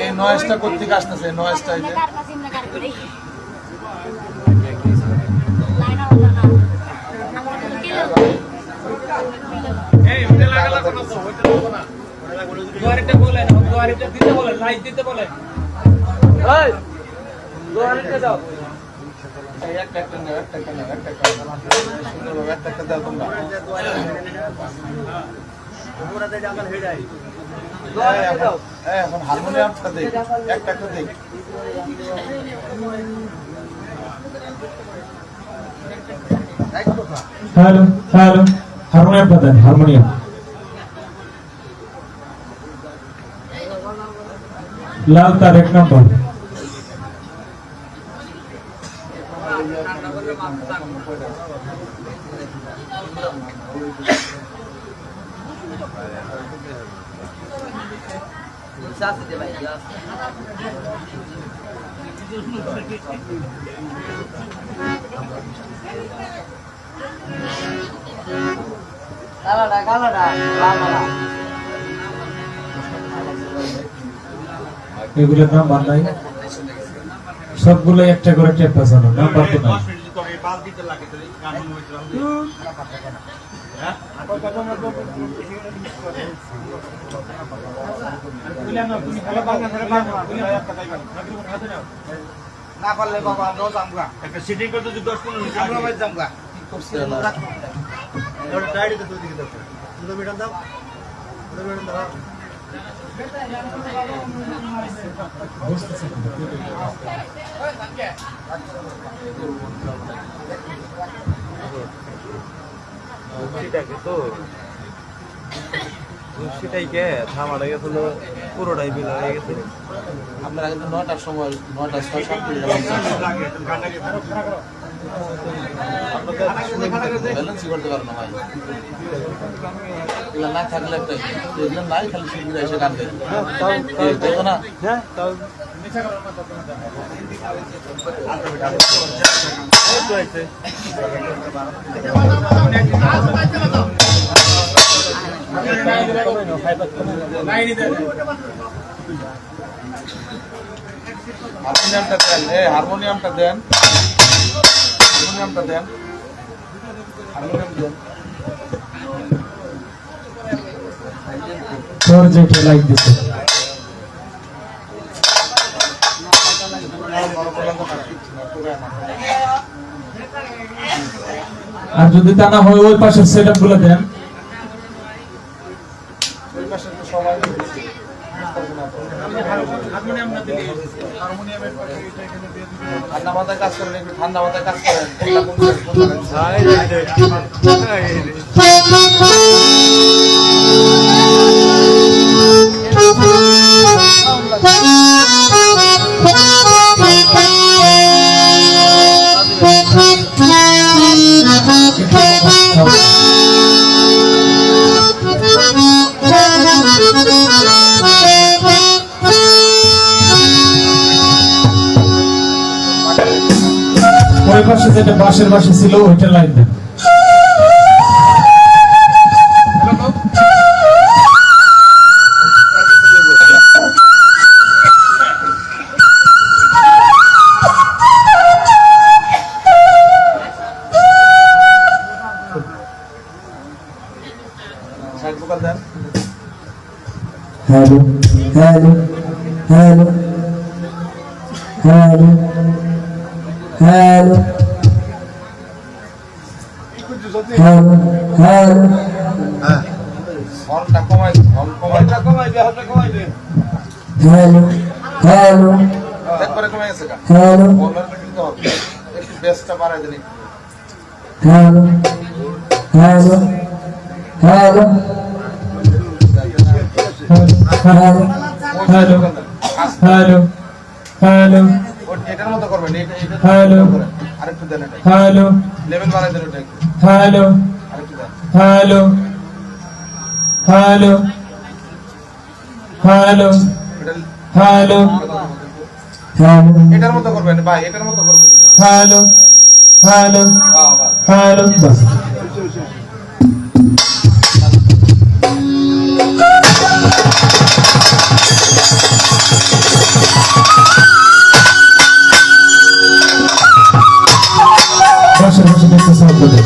এই নয়েজটা কোত্থেকে আসতেছে নয়েজটা এই যে এখন হারমোনিয়ামটা দেখ একটা দেখ হ্যালো হ্যালো হারমোনিয়ামটা দেন হারমোনিয়াম লাল তার 1 নম্বর এগুলোর নাম্বার নাই সবগুলো একটা করে টেপ বাজানো নাম্বার তো নাই না পারলে বাবা আমরাও জামগা একটা সিটিং করতে যদি 10-15 মিনিট আমরা ভাই জামগা ওটা ডাইরেক্ট তো দিকে দাও দুটো মিটার দাও দুটো মিটার দাও সেটাইকে থামাটা গেছিল পুরোটাই বিল হয়ে গেছে। আপনারা কিন্তু 9টার সময় 9টা 6-7 ব্যালেন্স করতে পারো না ভাই এগুলো না থাকলে একটা এগুলো নাই খালি সুবিধা এসে গান গাই দেখো না হ্যাঁ তাও হারমোনিয়ামটা দেন হারমোনিয়ামটা দেন হারমোনিয়াম দেন তোর যেটা লাইক দিছে আর যদি তা না হয় ওই পাশের সেটআপ গুলো দেন ঠান্ডা মাথায় কাজ করেন, একটু ঠান্ডা মাথায় কাজ করেন। ওই পাশে যেটা বাঁশের পাশে ছিল ওইটা লাইন দেন সাইড ফোকাস দেন। Hello hello hello hello hello hello hello হর্নটা কমাই, হর্ন কমাই। হ্যালো হ্যালো একবারে কমে গেছে গা। হ্যালো বলার কিন্তু হবে। একটু বেসটা বাড়াই দিন। Hello hello hello hello hello hello hello এটার মতো করবেন, এটা হ্যালো আরেকটু দেন, এটা হ্যালো লেভেল বাড়াই দেন, ওটা একটু হ্যালো আরেকটু দেন। হ্যালো হ্যালো হ্যালো এটা হ্যালো হ্যালো এটার মতো করবেন ভাই, এটার মতো করবেন। হ্যালো হ্যালো বাহ। হ্যালো বাস বসে বসে দেখতে সাহায্য দেয়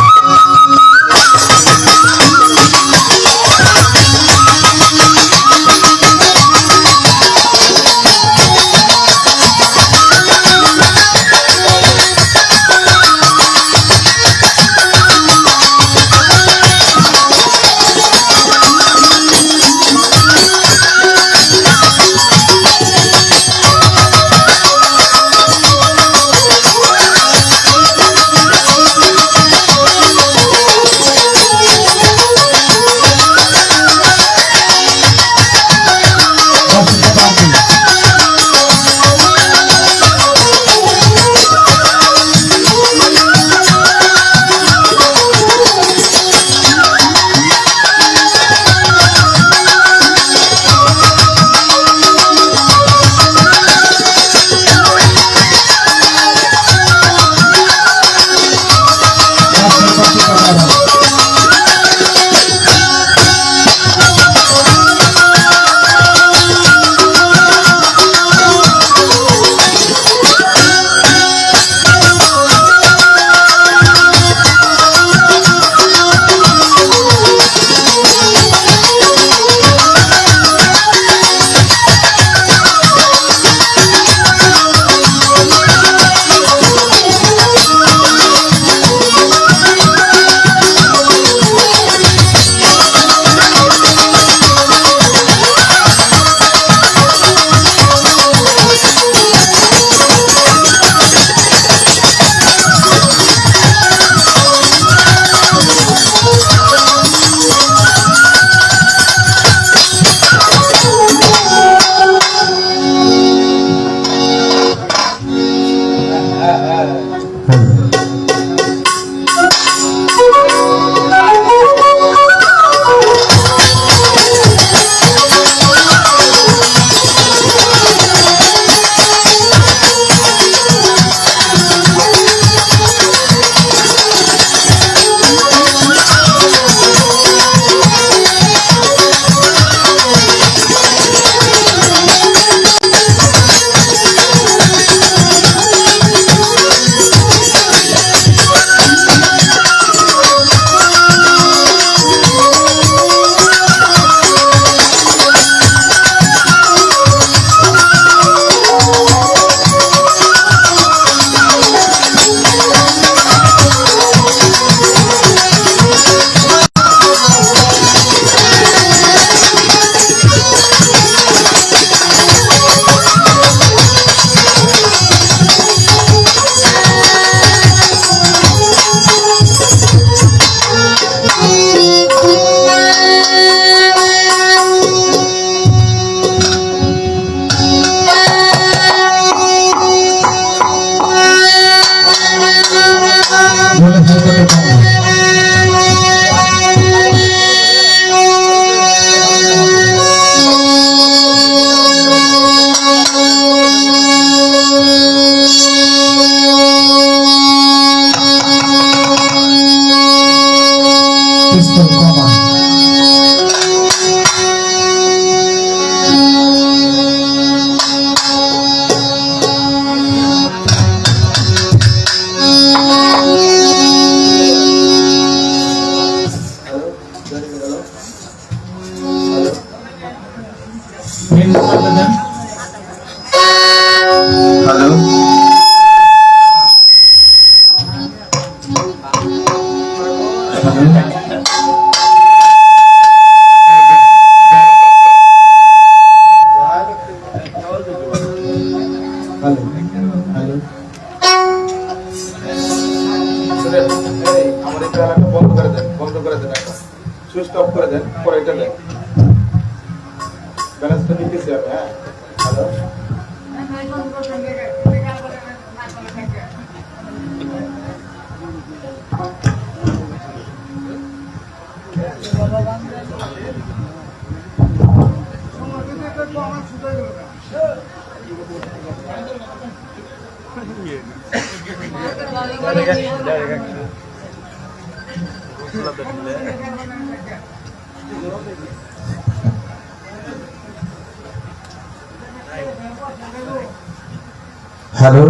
হ্যালো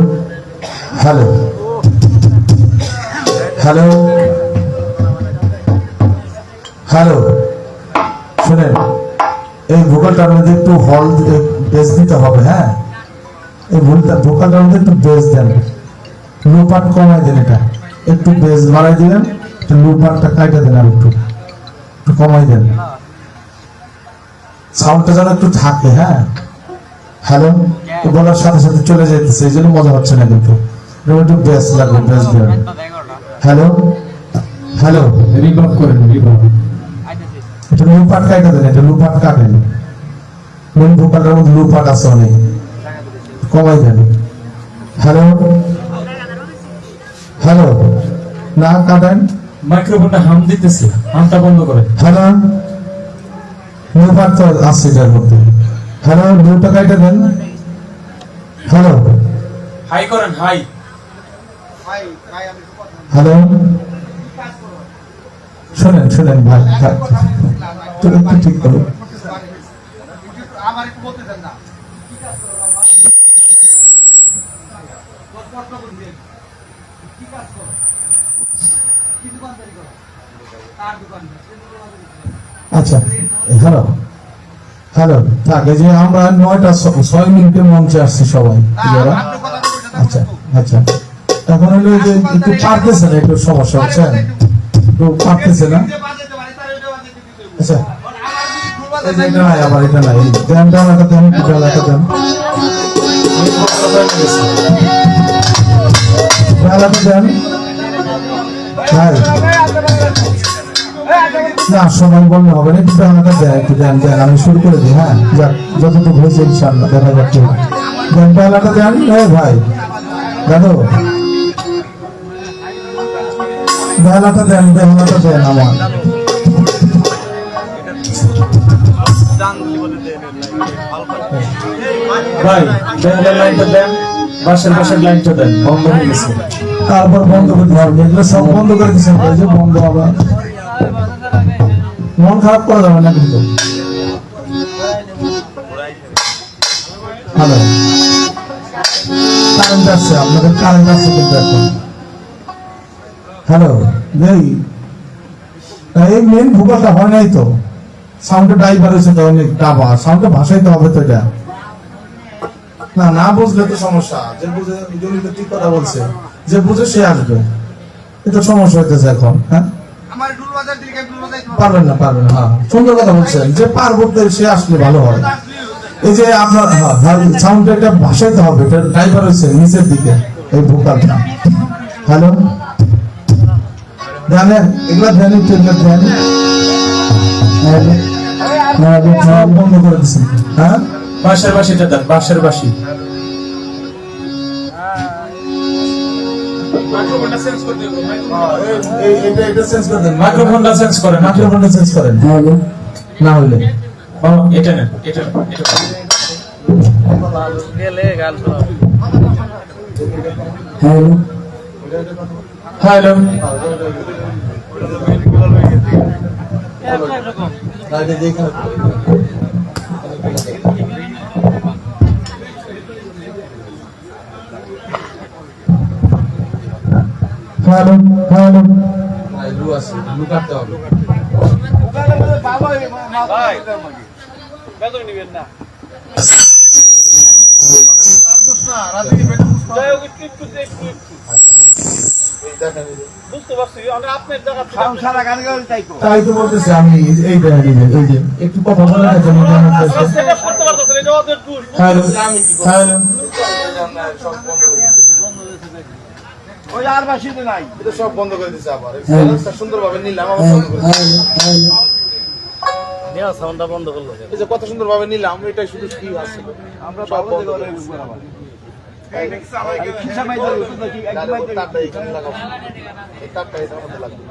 হ্যালো হ্যালো হ্যালো শুনেন, এই ভোকালটার মধ্যে একটু হল বেস দিতে হবে। হ্যাঁ, এই ভোকালটার মধ্যে একটু বেস দেন, লো পার্ট কমাই দেন, এটা একটু বেস বাড়াই দিলেন, লো পার্টটা কাইটা দেন, আর একটু কমাই দেন, সাউন্ডটা যেন একটু থাকে। হ্যাঁ, হ্যালো বলার সাথে সাথে চলে যাইতেছে, এই জন্য মজা হচ্ছে না, কিন্তু একটু বেস লাগবে, বেস দেন। হ্যালো হ্যালো রিভার্ব করেন, রিভার্ব। এটা লো পার্ট কাইটা দেন, এটা লো পার্ট কাটেন, মেন ভোকালটার মধ্যে লো পার্ট আছে অনেক, কমাই দেন। হ্যালো হ্যালো না কাটেন, মাইক্রোফোনটা হাম দিতেছে, হামটা বন্ধ করেন। হ্যালো লো পার্ট তো আছে এটার মধ্যে। হ্যালো লোটা কাইটা দেন। হ্যালো হাই করেন, হাই। হ্যালো শোনেন শোনেন ভাই, তুমি একটু ঠিক করো। আচ্ছা হ্যালো হ্যালো থাক, এই যে আমরা 9:06 মিনিটে মঞ্চে আসছি সবাই। আচ্ছা আচ্ছা, এখন হলো যে একটু পারতেছে না, একটু সমস্যা হচ্ছে, একটু পারতেছে না। আচ্ছা এই যে এটা নাই, আবার এটা নাই, দেন দেন একটা দেন, এটা একটা দেন, বেলাটা দেন ভাই। না সময় বললে হবে না, একটু বেলাটা দেন, একটু দেন দেন, আমি শুরু করে দিই। হ্যাঁ যাক, যতটুকু হয়েছে ইনশাল্লাহ দেখা যাচ্ছে। দেন বেলাটা দেন ভাই, দাদু বেলাটা দেন, বেলাটা দেন আমার। ভাই ব্যান্ডের লাইনটা দেন, বাসের লাইনটা দেন, বন্ধ হয়ে গেছে। তারপর বন্ধ করতে হবে, এগুলো সব বন্ধ করে দিচ্ছেন, যে বন্ধ হবে, মন খারাপ করা যাবে না কিন্তু। হ্যালো কারেন্ট আসছে, আপনাদের কারেন্ট আসছে কিন্তু এখন। হ্যালো এই মেন ভূগোলটা হয় নাই তো, সাউন্ডে ড্রাইভার হয়েছে তো, অনেক ডাবা সাউন্ডে ভাসাইতে হবে তো, এটা না না বুঝলে তো সমস্যা। যে বুঝে জমিতে ঠিক কথা বলছে, যে বুঝে সে আসবে, এটা সমস্যা হইতেছে এখন। হ্যাঁ পারবেন না, পারবেন না, হ্যাঁ সুন্দর কথা বলছেন, যে পারবো সে আসলে ভালো হয়। এই যে আপনার সাউন্ডটা একটা ভাসাইতে হবে, এটা ড্রাইভার হয়েছে নিচের দিকে এই ভোকালটা। হ্যালো জানেন এগুলা দেন, একটু এগুলা দেন, বন্ধ করে দিচ্ছেন। হ্যাঁ বাসের বাসিটা দেন, বাসের বাসি। মাইক্রোফোনটা চেঞ্জ করেন, মাইক্রোফোনটা চেঞ্জ করেন। না হলে এটা নেন, এটা গেলে গান শোনাবো। হ্যালো হ্যালো এরকম হ্যালো হ্যালো ভাই বেতন নিবেন না। যাই হোক, একটু একটু একটু বুঝতে পারছি, আমরা আপনার জায়গা তাই তো বলতেছি আমি, এই দেখেন এই যে একটু কথা বলে গেছেন। সেটা করতে পারতেছেন, এটা ওদের দোষ। হ্যালো হ্যালো ওই আর বাসিতে নাই, এটা সব বন্ধ করে দিছে। আবার সুন্দরভাবে নিলাম, আবার বন্ধ করে দিছে। নেওয়া সাউন্ডটা বন্ধ করলো এই যে কত সুন্দর ভাবে নিলাম, এটাই শুধু কি আছে আমরা সব বন্ধ করে তারটা এখানে লাগাবো, এই তারটা এটার মধ্যে লাগবে।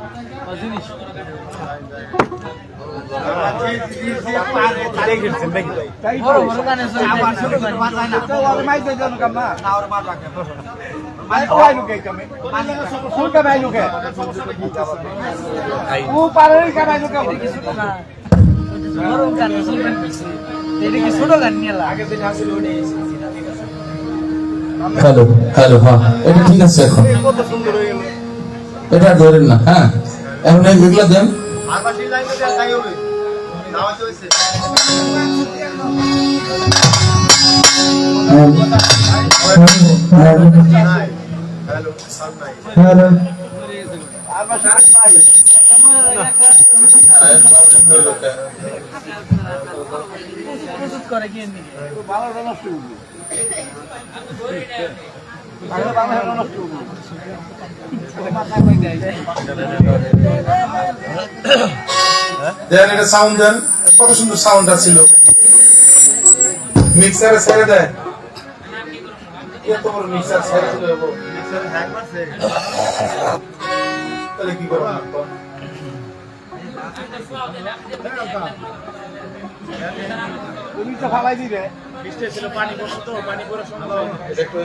হ্যালো হ্যালো, হ্যাঁ এটা ঠিক আছে। এখন এটা ধরেন না, হ্যাঁ এখন এগুলো দেন। হ্যালো দেন এটা সাউন্ড দেন, কত সুন্দর সাউন্ডটা ছিল। মিক্সারে ছেড়ে দেয়, এত বড় মিক্সার ছেড়ে দিলে তাহলে কি করবো? তুমি তো ফালাই দিবে। পানি পড়ছে তো, পানি পড়ার সময় একটু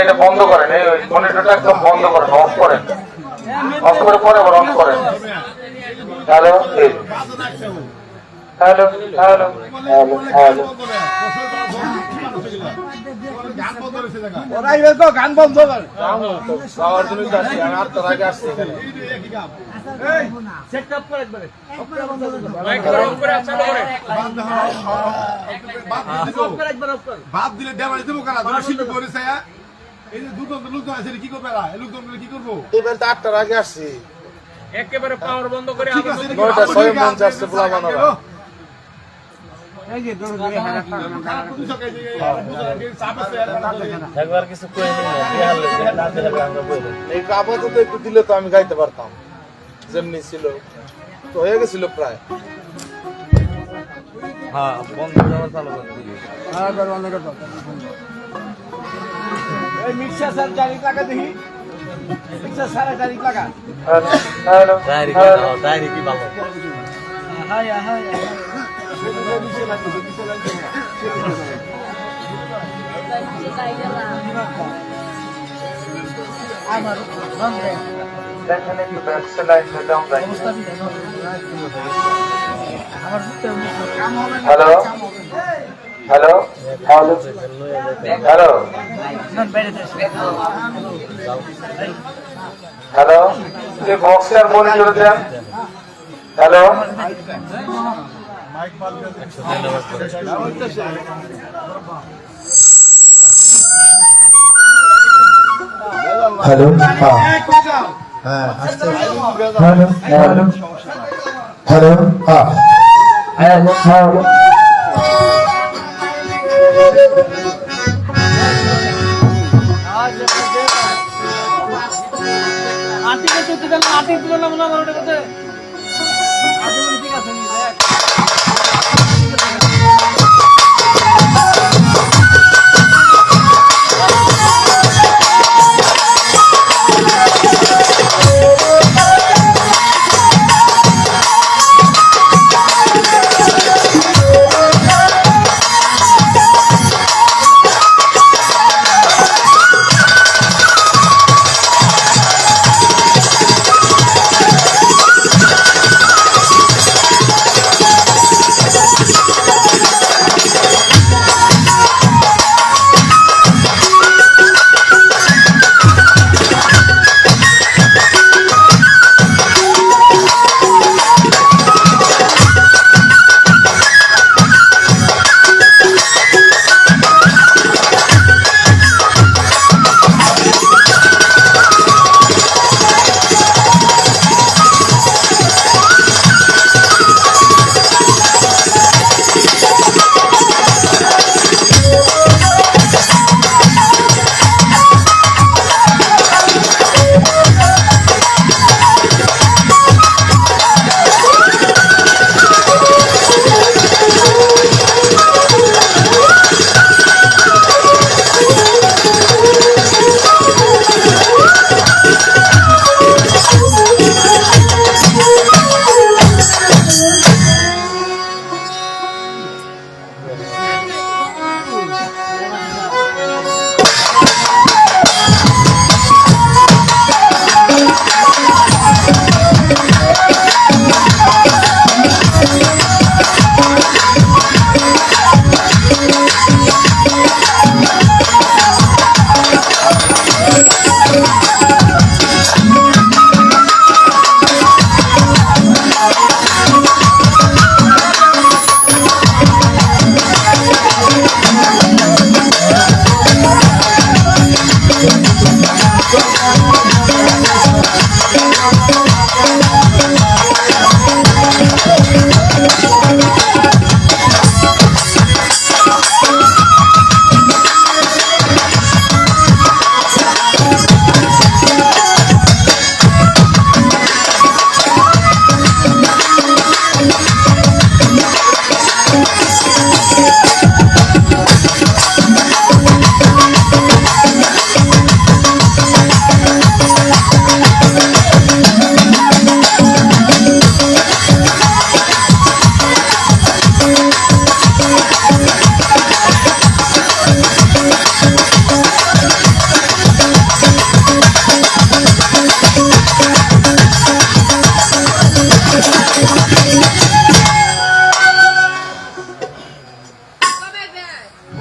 এটা বন্ধ করেন, এই মনিটরটা একদম বন্ধ করেন, অফ করেন, অফ করে পরে আবার অন করেন। Hello hello hello hello hello, গান বন্ধ কর। খাওয়ার জন্য যাচ্ছি, আমি 8টার আগে আসছি এখানে। বাদ দিলে ডেমারি দেবো কারা? তোমরা শিল্পী করেছে, এই যে দুর্গন্ধ লোকজন আছে, কি করবে এরা? এই লোকজন কি করবো? এবার তো 8টার আগে আসছি, একেবারে পাওয়ার বন্ধ করে ঠিক আছে, 9টা 6 মন চাচ্ছে পোলা বানাবা। একবার কিছু করে দিন না, বিহার লেগে না দিলে আমরা বই দেব। এই আপাতত একটু দিলে তো আমি গাইতে পারতাম, যেমনি ছিল তো হয়ে গেছিল প্রায়। হ্যাঁ বন্ধ যাওয়া চালু করে দিই। এই মিক্সার স্যার জারি লাগা দেখি, মিক্সার স্যার জারি লাগা। ডায়েরি কি দাও, ডায়েরি কি ভালো। Hello hello hello hello hello, এই বক্সটার মনিটর দেন। হ্যালো হ্যালো, হ্যাঁ হ্যালো হ্যালো হ্যালো, হ্যাঁ হ্যালো হ্যালো। আটি তুলনা মনে হয় ওটা কথা ঠিক আছে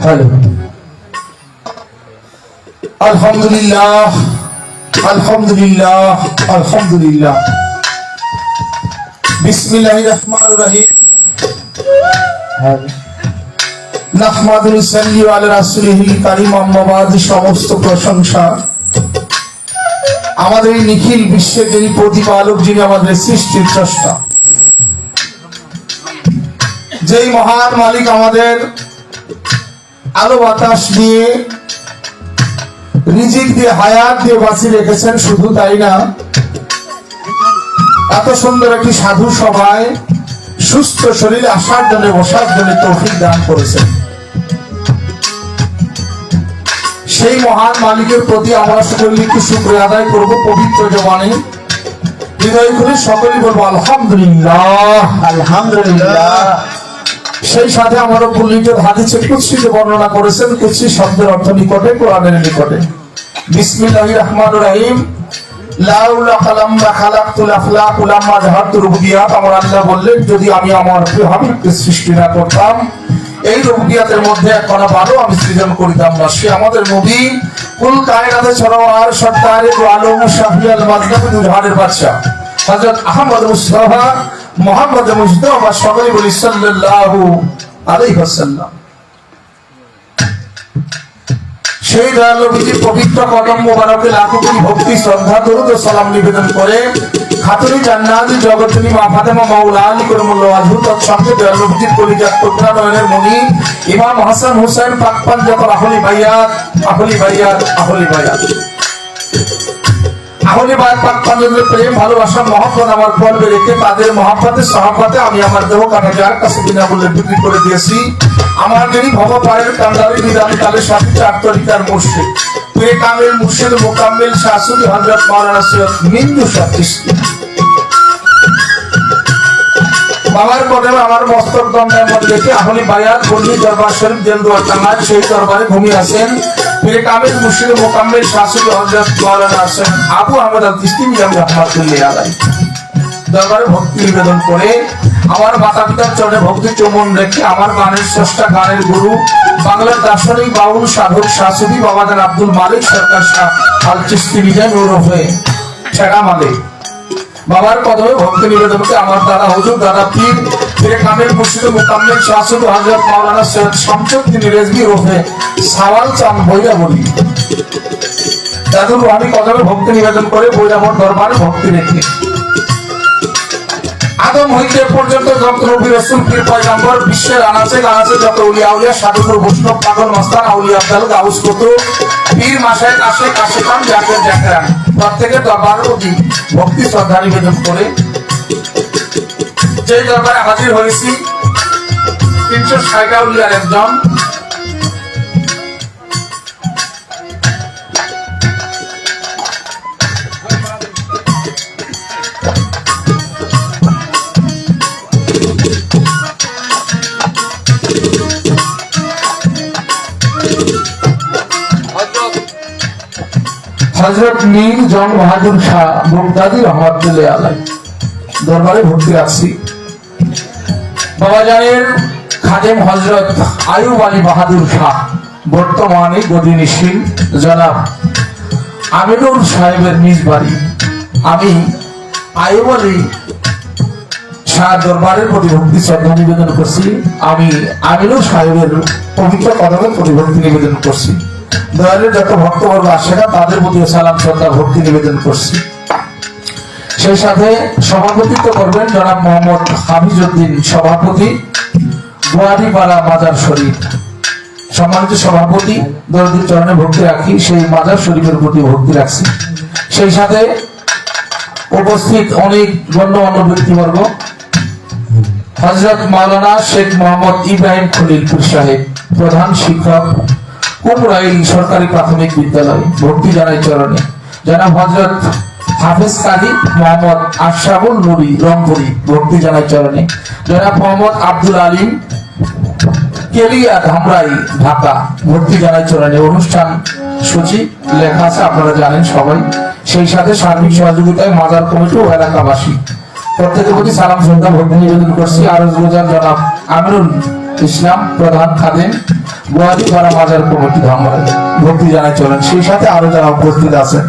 হ্যালো আলহামদুলিল্লাহ আলহামদুলিল্লাহ আলহামদুলিল্লাহ বিসমিল্লাহির রহমানির রহিম নাহমাদুহু ওয়া নুসাল্লি আলা রাসূলিহিল কারীম আম্মা বা'দ সমস্ত প্রশংসা আমাদের এই নিখিল বিশ্বের যিনি প্রতিপালক যিনি আমাদের সৃষ্টির স্রষ্টা যেই মহান মালিক আমাদের আলো বাতাস দিয়ে রিজিক দিয়ে হায়াত দিয়ে বাঁচিয়ে রেখেছেন শুধু তাই না এত সুন্দর একটি সাধু সভায় সুস্থ শরীরে আসার জন্য বসার জন্য তৌফিক দান করেছেন সেই মহান মালিকের প্রতি আমরা সকলে একটু শুকরিয়া আদায় করব পবিত্র জবানে হৃদয় খুলে সকলেই বলবো আলহামদুলিল্লাহ আলহামদুলিল্লাহ। সেই সাথে আমার উল্লিখিত হাদিসে কুদসিতে বর্ণনা করেছেন কুদসি শব্দের অর্থ নিকটে কোরআনের নিকটে বিসমিল্লাহির রহমানির রহিম লাউলা খালামা খালাকতুল আফলাক লাম্মা জাহাতু রুবিয়াত আমার আল্লাহ বললেন যদি আমি আমার প্রিয় হাবিবকে সৃষ্টি না করতাম এই রুবিয়াতের মধ্যে এক কণা ভালো আমি সৃজন করিতাম না সে আমাদের নবী কুল কায়নাতে সরওয়ার সরদারে দু আলম শাফিয়াল মাজদাব দুজহানের বাদশা হযরত আহমদ মুস্তাফা মুহাম্মদ মুজতবা সকলে বলি সাল্লাল্লাহু আলাইহি ওয়াসাল্লাম সেই দয়ালুর পবিত্র কদম মোবারকে লাখো কোটি ভক্তি শ্রদ্ধা দরুদ ও সালাম নিবেদন করে খাতুনি জান্নাতি জগতনী মা ফাতেমা মাওলা আলী করমুল্লাহ আযহু তৎসঙ্গে দয়ালুর কলিজাত টুকরা নয়নের মনি ইমাম হাসান হুসাইন পাক পাঞ্জাত আহলি বাইয়াত আহলি বাইয়াত আহলি বাইয়াত আহলি বাইয়াত পাক পাঞ্জাতের প্রেম ভালোবাসা মহব্বত আমার কলবে রেখে তাদের মহব্বতের সহবতে আমি আমার দেহ কাটা যার কাছে বিনামূল্যে বিক্রি করে দিয়েছি আমার যিনি ভব পায়ের কান্দারি বিধান কালের সাথে চার তরিকার মুর্শিদ পীরে কামিল মুর্শিদ মুকাম্মিল শাসুরি হযরত মাওলানা সৈয়দ মিন্দু শাহ চিশতি বাবার কদমে আমার মস্তক দণ্ডের মধ্যে রেখে আহলি বায়াত বন্দি দরবার শরীফ দেলদুয়ার টাঙ্গাইল সেই দরবারে ঘুমিয়ে আছেন পীরে কামিল মুর্শিদ মুকাম্মিল শাসুরি হযরত মাওলানা সৈয়দ আবু আহমদ আল চিশতি মিজান রাহমাতুল্লাহি আলাইহি দরবারে ভক্তি নিবেদন করে আমার মাতা পিতার চরণে ভক্তি চুম্বন রেখে আমার গানের স্রষ্টা গানের গুরু বাংলার দার্শনিক বাউল সাধক শাসুদি বাবাজান আব্দুল মালিক সরকার শাহ আল চিশতি মিজান ওরফে ছেড়া মালিক বাবার কদমে ভক্তি নিবেদনকে আমার দাদা হুজুর দাদা পীর পীরে কামিল মুর্শিদ মুকাম্মিল শাসুদি হযরত মাওলানা সৈয়দ শামসুদ্দিন রেজভী ওরফে সাওয়াল চাঁদ বইরা বলি দাদুর রুহানি কদমে ভক্তি নিবেদন করে বৈরামোর দরবারে ভক্তি রেখে আদম হইতে পর্যন্ত যত নবী রাসূল পীর পয়গম্বর বিশ্বের আনাচে কানাচে যত উলিয়া উলিয়া সাধুর বৈষ্ণব পাগল মস্তান আউলিয়া আব্দাল গাউস কুতুব পীর মাশায়েখ আশিক আশিকান জাকের জাকেরান প্রত্যেকের দরবারে প্রতি ভক্তি শ্রদ্ধা নিবেদন করে যে দরবারে হাজির হয়েছি 360 উলিয়ার একজন হযরত মীর জন বাহাদুর শাহ বগদাদি রহমাতুল্লাহি আলাইহি দরবারে ভর্তি আছি বাবাজানের খাদেম হযরত আয়ুব আলী বাহাদুর শাহ বর্তমানে গদিনিশীল জনাব আমিনুর সাহেবের নিজ বাড়ি আমি আয়ুব আলী শাহ দরবারের প্রতি ভক্তি শ্রদ্ধা নিবেদন করছি আমি আমিনুর সাহেবের পবিত্র কদমে প্রতি ভক্তি নিবেদন করছি দয়ালের যত ভক্তবর্গ আসে না তাদের প্রতি সালাম শ্রদ্ধা ভক্তি নিবেদন করছি সেই সাথে সভাপতিত্ব করবেন জনাব মোহাম্মদ হাফিজউদ্দিন সভাপতি গোয়ারিপাড়া মাজার শরীফ সম্মানিত সভাপতি দরদির চরণে ভক্তি রাখি সেই মাজার শরীফের প্রতি ভক্তি রাখছি সেই সাথে উপস্থিত অনেক গণ্যমান্য ব্যক্তিবর্গ হযরত মাওলানা শেখ মোহাম্মদ ইব্রাহিম খলিলপুর সাহেব প্রধান শিক্ষক কুমরাইল সরকারি প্রাথমিক বিদ্যালয় ভক্তি জানাই চরণে জনাব হযরত হাফেজ কাজী মোহাম্মদ আশরাফুল নূরী রংপুরি ভক্তি জানাই চরণে জনাব মোহাম্মদ আব্দুল আলিম কেলিয়া ধামরাই ঢাকা ভক্তি জানাই চরণে অনুষ্ঠান সূচি লেখা আছে আপনারা জানেন সবাই সেই সাথে সার্বিক সহযোগিতায় মাজার কমিটি ও এলাকাবাসী প্রত্যেকের প্রতি সালাম শ্রদ্ধা ভক্তি নিবেদন করছি আরজ গোজার জনাব আমিরুল ইসলাম প্রধান খাদেম গোয়ালিপাড়া মাজার কমিটি ধর্মরাজ ভক্তি জানাই চলেন। সেই সাথে আরো যারা উপস্থিত আছেন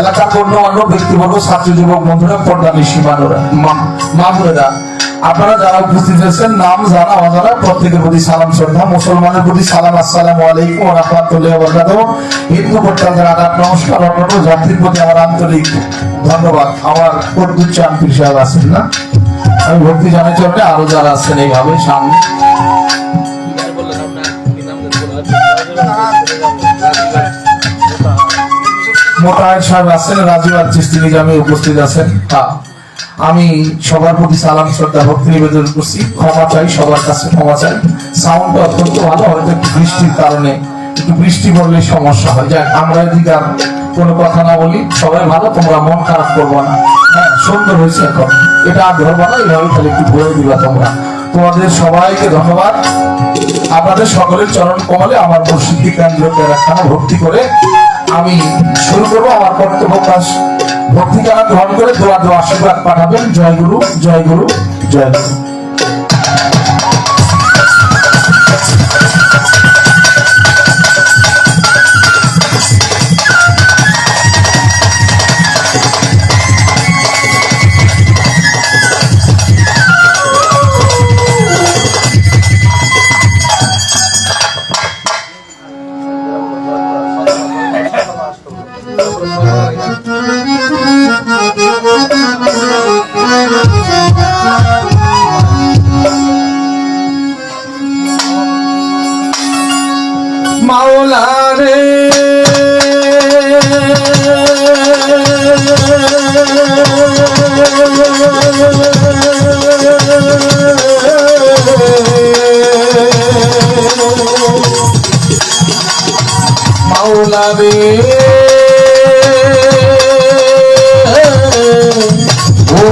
এলাকার গণ্যমান্য ব্যক্তিবর্গ, ছাত্র যুবক বন্ধুরা, পর্দানি সীমানোরা, মা বোনেরা, আপনারা যারা উপস্থিত আছেন নাম জানা অজানা প্রত্যেকের প্রতি সালাম শ্রদ্ধা। মুসলমানের প্রতি সালাম, আসসালামু আলাইকুম ওয়া রাহমাতুল্লাহি ওয়া বারাকাতুহু। হিন্দু প্রত্যাদের আদাব নমস্কার। অন্যান্য যাত্রীর প্রতি আমার আন্তরিক ধন্যবাদ। আমার প্রদ্যুৎ চান পীর সাহেব আছেন না, আমি ভক্তি জানাই চলবে আরো যারা আছেন এইভাবে সামনে। মোতায়ের সাহেব আছেন, রাজীব চিস্তি নিজামী উপস্থিত আছেন। আমি সবার প্রতি সালাম শ্রদ্ধা ভক্তি নিবেদন করছি। ক্ষমা চাই, সবার কাছে ক্ষমা চাই। সাউন্ডটা অত্যন্ত ভালো, হয়তো একটু বৃষ্টির কারণে একটু বৃষ্টি পড়লে সমস্যা হয়। যাক, আমরা এদিকে আর কোনো কথা না বলি, সবাই ভালো, তোমরা মন খারাপ করবো না। হ্যাঁ, সুন্দর হয়েছে। এখন এটা আর ধরবো না, এইভাবে তাহলে একটু বলে দিবা তোমরা। তোমাদের সবাইকে ধন্যবাদ। আপনাদের সকলের চরণ কমলে আমার মুর্শিদি কেন্দ্রকে রাখানো ভক্তি করে আমি শুরু করবো আমার কর্তব্য কাজ। ভক্তি গান গ্রহণ করে দোয়া দোয়া আশীর্বাদ পাঠাবেন। জয় গুরু, জয় গুরু, জয় গুরু। মাওলা রে মাওলা রে ও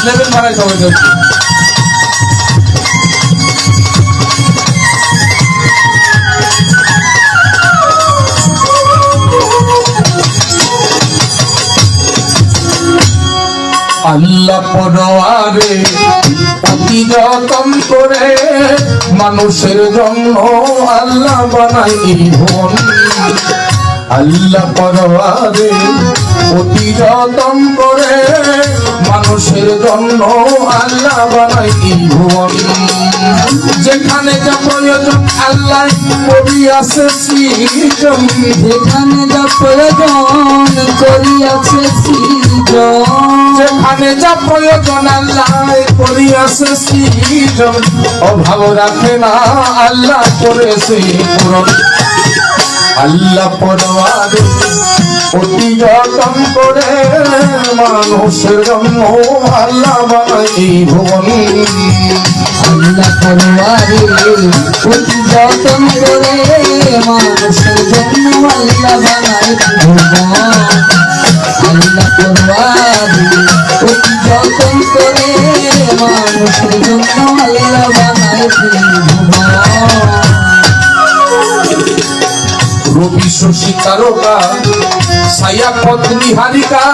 লেভেল বাড়াই সবাই যাচ্ছে। আল্লাহ পরোয়ারে অতি যতন করে মানুষের জন্য আল্লাহ বানাই ভুবন। আল্লাহ পরোয়ারে অতি যতন করে মানুষের জন্য আল্লাহ বানাই ভুবন। যেখানে যা প্রয়োজন আল্লাহ করিয়াছে সৃজন, যেখানে যা প্রয়োজন করিয়াছে সৃজন, যেখানে যা প্রয়োজন আল্লাহ করিয়াছে সৃজন। অভাব রাখে না আল্লাহ করেছে পূরণ। আল্লাহ পরোয়ারে অতি যতন করে মানুষের জন্য আল্লাহ বানাই ভুবন। আল্লাহ পরোয়ারে অতি যতন করে মানুষের জন্য আল্লাহ বানাই ভুবন। আল্লাহ পরোয়ারে অতি যতন করে মানুষের জন্য আল্লাহ বানাই ভুবন। রবি শশী তারকা ছায়া পত্নী হারিকা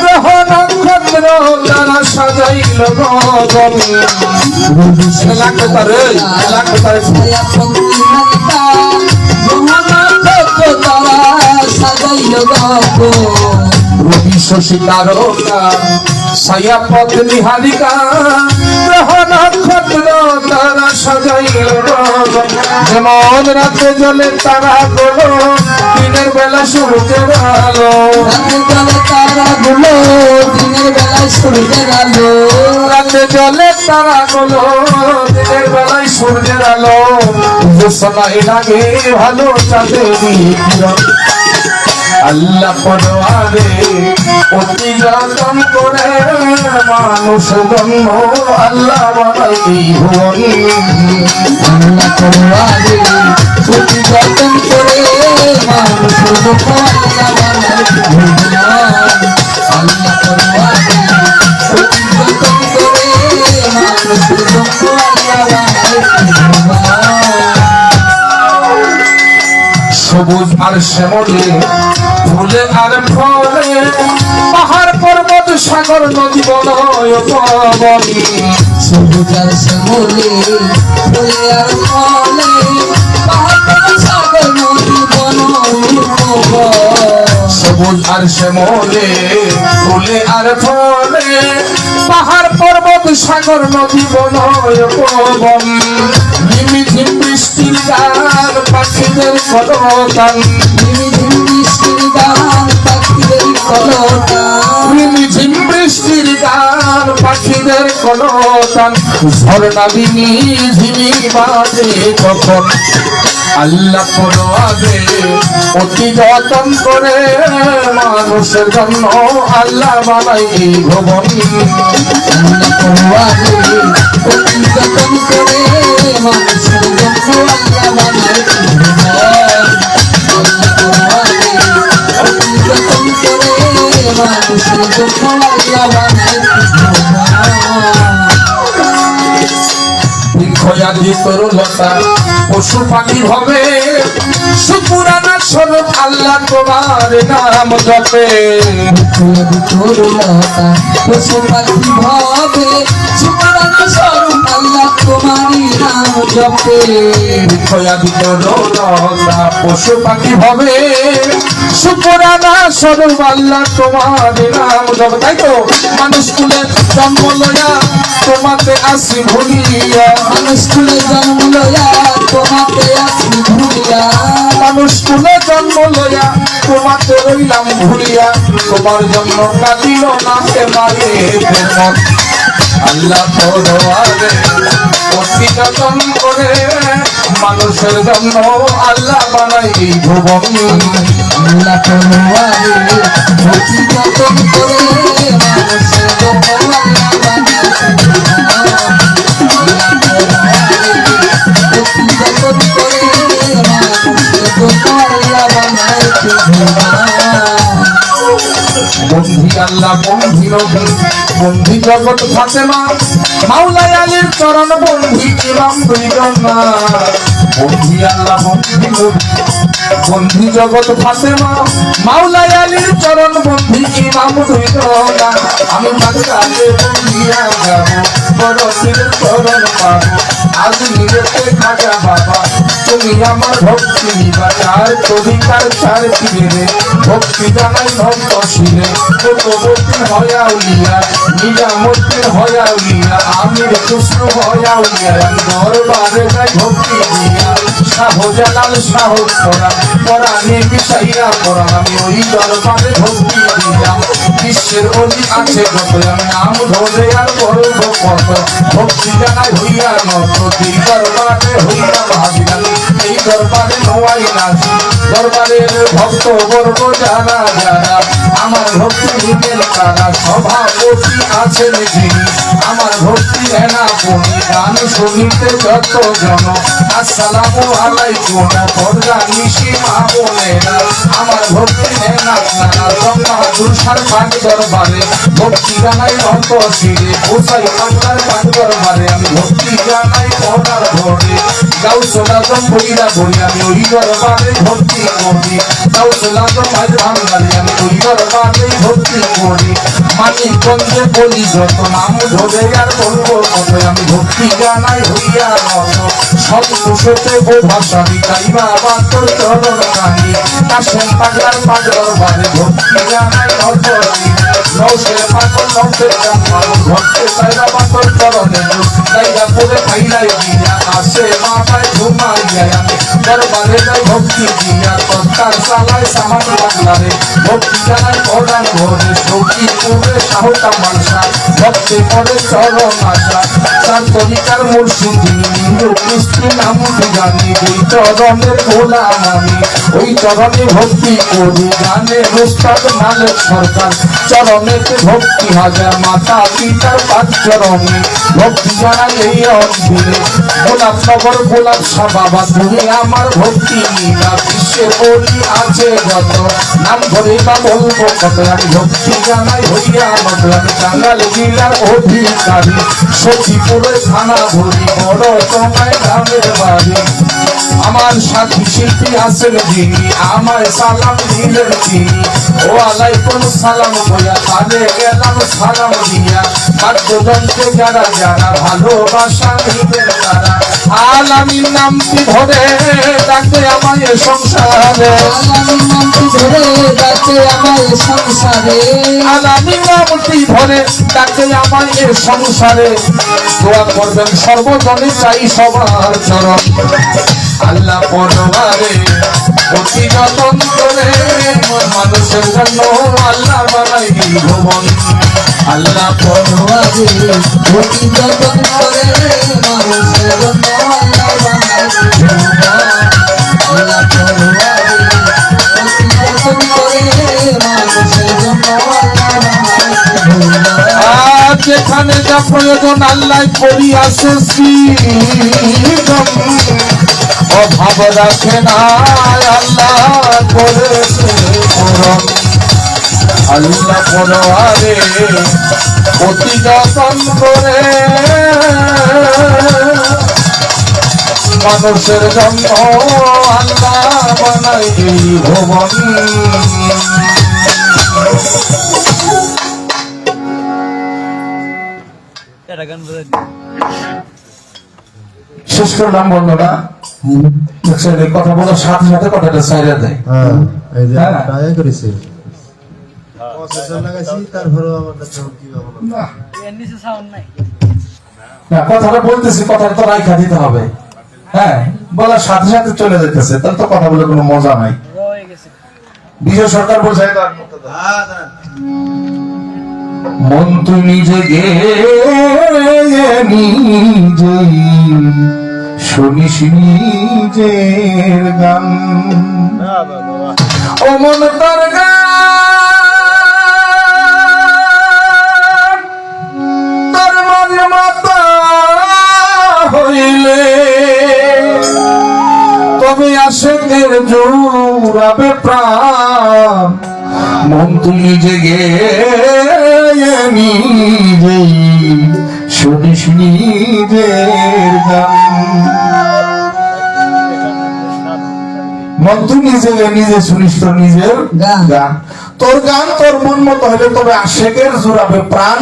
গ্রহ নক্ষত্র তারা সাজাইল গগন। ছায়া পত্নী হারিকা গ্রহ নক্ষত্র তারা সাজাইল গগন। রবি শশী তারকা ছায়া পত্নী হারিকা গ্রহ নক্ষত্র তারা সাজাইল গগন। যেমন রাতে জলে তারা গুলো দিনের বেলা সূর্যের আলো, রাতে জলে তারা গুলো দিনের বেলায় সূর্যের আলো, রাতে জলে তারা গুলো দিনের বেলায় সূর্যের আলো। জ্যোৎস্নায় লাগে ভালো চাঁদেরই কিরণ। আল্লাহ পরোয়ারে অতি যতন করে মানুষ জন্ম আল্লাহ বানাই ভুবন। আল্লাহ পরোয়ারে অতি যতন করে মানুষ জন্ম আল্লাহ বানাই ভুবন। আল্লাহ পরোয়ারে অতি যতন করে মানুষ জন্ম আল্লাহ বানাই ভুবন। সবুজ আর শ্যামলে ফুলে আর ফলে পাহাড় পর্বত সাগর নদী বলয় পবনী সবুজ আর শ্যামলে ফুলে আর ফলে পাহাড় সাগর নদী বন সবুজ আর শ্যামলে ফুলে আর ফলে পাহাড় পর্বত সাগর নদী বলয় পবন ঝিমিঝিম বৃষ্টির গান পাখিদের কলতান বৃষ্টির গান পাখিদের কলতান ঝিমিঝিম বৃষ্টির গান পাখিদের কলতান ঝর্ণা বিনি ঝিমি বাজে তখন আল্লাহ পরোয়ারে অতি যতন করে মানুষের জন্য আল্লাহ বানাই এই ভবন আল্লাহ পরোয়ারে অতি যতন করে মানুষের জন্য আল্লাহ বানায় ভুবন। আল্লাহ পরোয়ারে অতি যতন করে মানুষের জন্য আল্লাহ বানায় বৃক্ষয়াদি তরুলতা পশু পাখি হবে শুকুরানা স্বরূপ আল্লাহ তোমার নাম জপে তরুলতা পশু পাখি ভাবে সুবহানাল্লাহ স্বরূপ আল্লাহ তোমারই নাম জপে বৃক্ষয়াদি তরুলতা পশু পাখি হবে শুকুরানা স্বরূপ আল্লাহ তোমার নাম জপে তাই তো মানুষ কুলে জন্ম লয়া তোমাতে আসি ভুলিয়া মানুষ কুলে জন্ম লয়া তোমাতে আসি ভুলিয়া মানুষ কুলে জন্ম লয়া তোমাতে রইলাম ভুলিয়া তোমার জন্য কাঁদিল না মারে মন আল্লাহ পরোয়ারে অতি যতন করে মানুষের জন্য আল্লাহ বানাই এই ভুবন আল্লাহ পরোয়ারে অতি যতন করে মানুষের জন্য আল্লাহ বানায় ভুবন। আল্লাহ পরোয়ারে অতি যতন করে মানুষের জন্য আল্লাহ বানায় ভুবন। বন্ধি আল্লাহ বন্ধি নবী বন্ধি জগৎ ফাতেমা মাওলা আলীর চরণ বন্ধি ইমাম দুইজন বন্ধি আল্লাহ বন্ধি নবী বন্ধি জগৎ ফাতেমা মাওলা আলীর চরণ বন্ধি ইমাম দুইজন আমি বাদশাহে বন্দিয়া যাব বড় পীরের চরণ পাবো আজ নিজেতে খাজা বাবা তুমি আমার ভক্তি বাজার কবিতার চার তীরে ভক্তি জানাই ভক্ত শিরে ভক্তি হয়াউলিয়া নিজামতি হয়াউলিয়া আমির খুশরু হয়াউলিয়া দরবারে যাই ভক্তি দিয়া শাহজালাল শাহ করা পরাণে বিষাইয়া পড়া আমি ওই দরবারে ভক্তি দিয়া বিশ্বের অলি আছে যত আমি নাম ধরে আর করব কত ভক্তি জানাই হইয়া নত এই দরবারে হইয়া ভাবিলাম এই দরবারে নোয়াই নাচি দরবারের ভক্ত বর্গ যারা যারা আমার ভক্তি নিবেন তারা সভাপতি আছেন যিনি আমার ভক্তি এনা পড়ি গান শুনিতে যত জন আসসালামু আলাইকুম পর্দা নিশি মা বোনেরা আমার ভক্তি এনা নানা বাহাদুর সার পাক দরবারে ভক্তি জানাই অন্ত শিরে ওসাই বাংলার পাক দরবারে আমি ভক্তি জানাই পড়ার ভরে গাউসলা বইরা বই আমি ওই দরবারে ভক্তি করি গাউসলা ভাই ভাঙ্গালি আমি ওই দরবারে ভক্তি করি মানিকগঞ্জে বলি যত নাম ধরে আর বলবো কত আমি ভক্তি জানাই হইয়া নত সব কুশতে ও ভাষা বিকাই বাবা তোর চরণ কানি কাশেম পাগলার পাক দরবারে ভক্তি জানাই নত নৌসের পাগল নৌসের জামাল ভক্তি চাইরা বাতর চরণে জায়গা করে খাইলাই দিয়া আসে মাথায় ঘুমাইয়া আমি দরবারে যাই ভক্তি দিয়া তত্তার চালায় সামান বাংলারে ভক্তি জানাই প্রধান ভরে সৌকি পুরে সাহতা মানসা ভক্তি করে চরণ আশা তার তরিকার মুর্শিদি হিন্দু কৃষ্টি নাম জানি ওই চরণের গোলাম আমি ওই চরণে ভক্তি করি গানে রুস্তাদ মালিক সরকার চরণেতে ভক্তি হাজার মাতা পিতার পাঁচ চরণে ভক্তি জানাই এই অঞ্চলে গোলাপ নগর গোলাপ শাহ বাবা তুমি আমার ভক্তি নীলা বিশ্বের বলি আছে যত নাম ধরে বা বলবো কত আমি ভক্তি জানাই হইয়া মতো আমি টাঙ্গাল জেলার অধিকারী সচিপুরে থানা ধরি বড় তোমায় গ্রামের বাড়ি আমার সাথী শিল্পী আছেন যিনি আমায় সালাম দিলেন তিনি ও আলাইকুম সালাম বইয়া তালে গেলাম সালাম দিয়া বাদ্যযন্ত্রে যারা যারা ভালোবাসা নিবেন তারা আলামিন নামটি ধরে ডাকে আমায় সংসারে আলামিন নামটি ধরে ডাকে আমায় সংসারে আলামিন নামটি ধরে ডাকে আমায় সংসারে দোয়া করবেন সর্বজনে চাই সবার চরণ আল্লাহ পরবারে অতি যতন করে মানুষের জন্য আল্লাহ বানাই ভুবন আল্লাহ পরবারে অতি যতন করে মানুষের জন্য আল্লাহ বানায় ভগবান। আল্লাহ পরোয়ারে অতি যতন করে মানুষের জন্য আল্লাহ বানায় ভগবান। আজ যেখানে যা প্রয়োজন আল্লাহ করিয়াছে সৃজন অভাব রাখে না আল্লাহ করেছে পূরণ আল্লাহ পরোয়ারে অতি যতন করে মানুষের জন্য আল্লাহ বানাই ভুবন এটা গান বোঝাই শেষ করলাম বন্ধুরা দেখছেন, এই কথা বলার সাথে সাথে কথাটা সাইরা দেয় এই যে হ্যাঁ। টাকা করেছে লাগাইছি তারপরেও আমার কাছে কি ভাবনা না, এর নিচে সাউন্ড নাই না, কথাটা বলতেছি, কথাটা তো রাইখা দিতে হবে। হ্যাঁ, বলার সাথে সাথে চলে যেতেছে, তাহলে তো কথা বলে কোনো মজা নাই। রয়ে গেছে বিজয় সরকার বলছে মন তুই নিজে গে নিজেই শুনিস নিজের গান ও মন তার গান তার মাঝে মাতা হইলে তবে আশেকের জোড়াবে প্রাণ মন তুই নিজে গে নিজেই শুনিস নিজের গান মন তুই নিজে গে নিজে শুনিস তোর নিজের গান তোর গান তোর মন মতো হলে তবে আশেকের জোড়াবে প্রাণ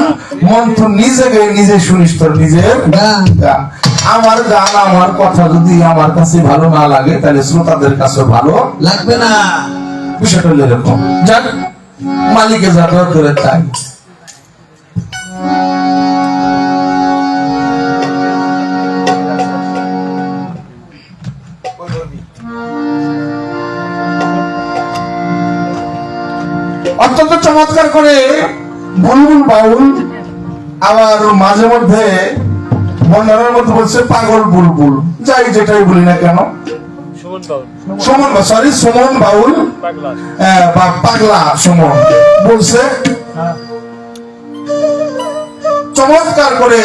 মন তুই নিজে গে নিজে শুনিস তোর নিজের গান গান আমার গান আমার কথা যদি আমার কাছে ভালো না লাগে তাহলে শ্রোতাদের কাছে ভালো লাগবে না। বিষয়টা হলো এরকম যার মালিকে যা দর করে তাই অত্যন্ত চমৎকার করে বুলবুল বাউল আবার মাঝে মধ্যে বন্যার মধ্যে বলছে পাগল বুলবুল যাই যেটাই বলি না কেন সুমন বাউল বা পাগলা সুমন বলছে চমৎকার করে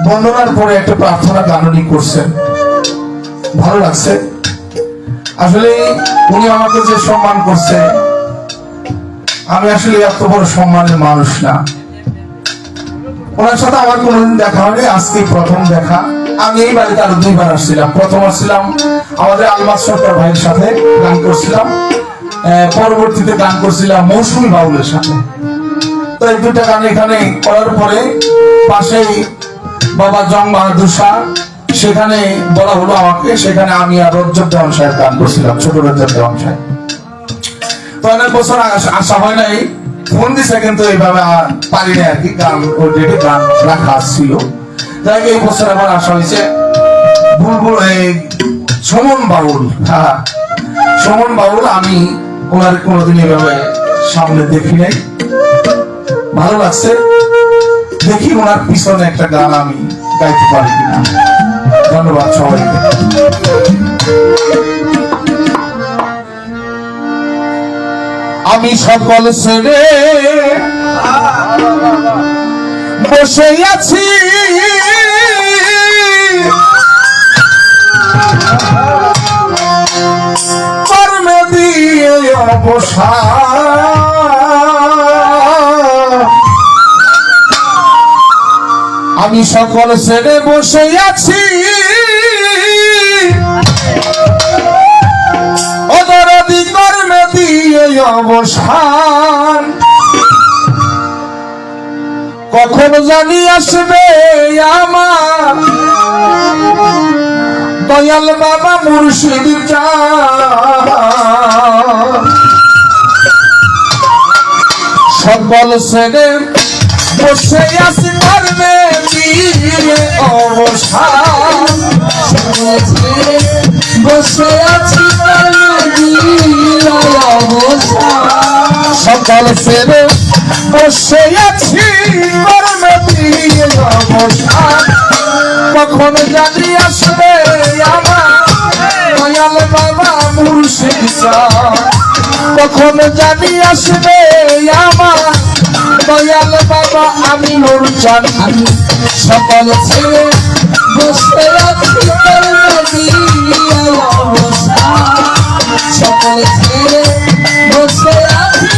বন্দনার পরে একটা প্রার্থনা গাননি করছেন, ভালো লাগছে। আসলে উনি আমাকে যে সম্মান করছে আমি আসলে এত বড় সম্মানের মানুষ না। ওনার সাথে আমার কোনোদিন দেখা হয়নি, আজকে প্রথম দেখা। আমি এই বাড়িতে আরো 2 বার আসছিলাম। প্রথম আসছিলাম আমাদের আলমাস সরকার ভাইয়ের সাথে গান করছিলাম, পরবর্তীতে গান করছিলাম মৌসুমী বাউলের সাথে। তো এই 2টা গান এখানে করার পরে পাশেই বাবা জং বাহাদুর শাহ, সেখানে বলা হলো আমাকে, সেখানে আমি আর রজ্জব দেওয়ান সাহেব গান করছিলাম, ছোট রজ্জব দেওয়ান সাহেব। তো অনেক বছর আসা হয় নাই, ফোন দিছে কিন্তু এইভাবে পারি না আর কি, গান ওই ডেটে গান রাখা ছিল। যাই এই বছর আবার আসা হয়েছে বুলবুল সুমন বাউল। হ্যাঁ, সুমন বাউল আমি ওনার কোনোদিন এভাবে সামনে দেখি নাই, ভালো লাগছে। দেখি ওনার পিছনে একটা গান আমি গাইতে পারি কিনা। ধন্যবাদ সবাইকে। আমি সকল ছেড়ে বসে আছি কর্মে দিয়ে অবসান। আমি সকল ছেড়ে বসে আছি এই অবসান কখন জানি আসবে আমার দয়াল বাবা মুর্শিদ চান সকল ছেড়ে বসে আছি মরবে দিয়ে অবসান বসে আছি সকল ছেড়ে বসে আছি মরবে দিয়ে অবসান কখন জানি আসবে আমার দয়াল বাবা মুর্শিদ চান কখন জানি আসবে আমার দয়াল বাবা আমি নূর চান আমি সকল ছেড়ে বসে আছি সকল ছেড়ে বসে আছি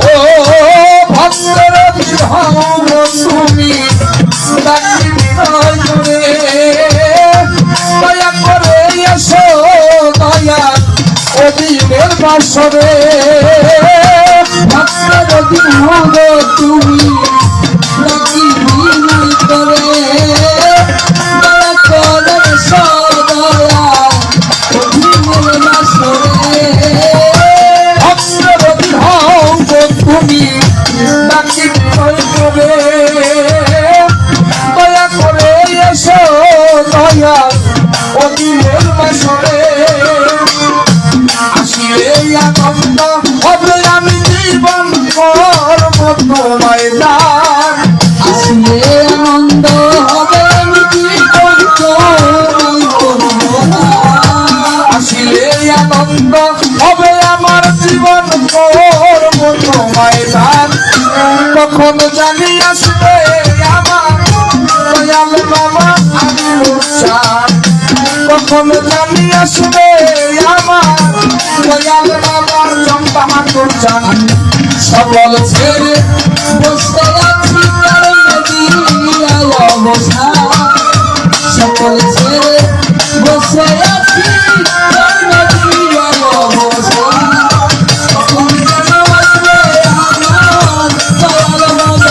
ও ভক্তের বিধান তুমি ডাকি বিনয় করে দয়া করে এসো দয়া অধীনের বাসরে তুমি নাকি বিনয় করে দয়া করে সদয়া অধীনের বাসরে ভক্তের বিধান তুমি ডাকি বিনয় করে দয়া করে এসো দয়া অধীনের বাসরে আসিলে আনন্দ হবে আমি জীবন করব তোমায় দান আসলে আনন্দ হবে আমি জীবন তোমায় করব না। আসিলে আনন্দ হবে আমার জীবন করব তোমায় দান কখন জানি আসবে আমার দয়াল বাবা আমি চান কখন জানি আসবে আমার দয়াল বাবা চম্পা হাতুর চান সকল ছেড়ে বসে আছি নদীর অবসান সকল ছেড়ে বসে আছি নদীর অবসান কখন যেন আসবে আমার দয়াল বাবা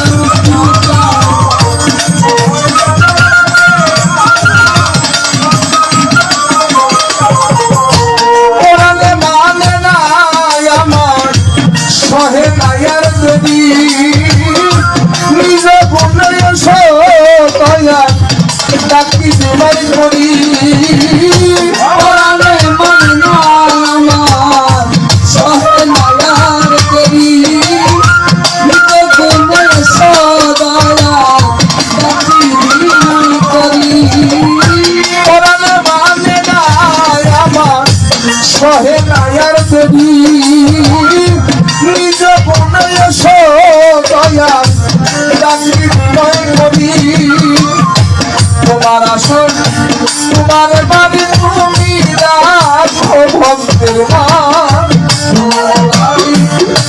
ওরালে মানে না আমার সহে নায়ার যদি নিজে বলে এসো দয়া ডাকি দেবার করি ওরালে মন না আমার সহে নায়ার করি নিতে গুণে সদয়া ডাকি বিনয় করি ওরালে মানে না আমার সহে নায়ার যদি নিজে বলে এসো দয়া ডাকি দেবার করি তোমার আসন তোমার বাড়ি তুমি রাখো ভক্তের মান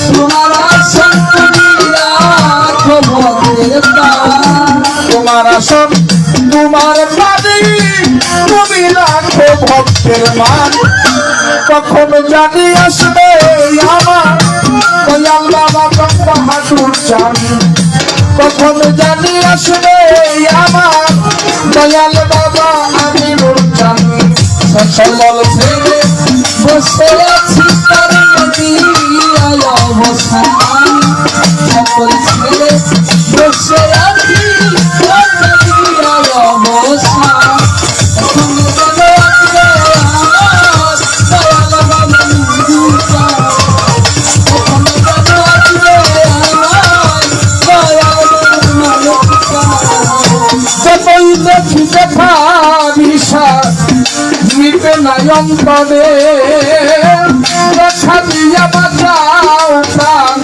তোমার আসন তুমি রাখো ভক্তের দান তোমার আসন তোমার বাড়ি তুমি রাখো ভক্তের মান কখন জানি আসবে আমার দয়াল বাবা গঙ্গা হাতুর চান কখন জানি আসবে আমার দয়াল বাবা আমি নূর চান সকল ছেড়ে বসে আছি তার নদীর অবসান সকল ছেড়ে বসে আছি তার নদীর অবসান এখন যেন আসবে আমার দয়াল বাবা নূর চান এখন যেন আসবে আমার দয়াল বাবা নূর চান যতই দেখি দেখা বিষাদ মিটে নাই অন্তরে দেখা দিয়া বাঁচাও প্রাণ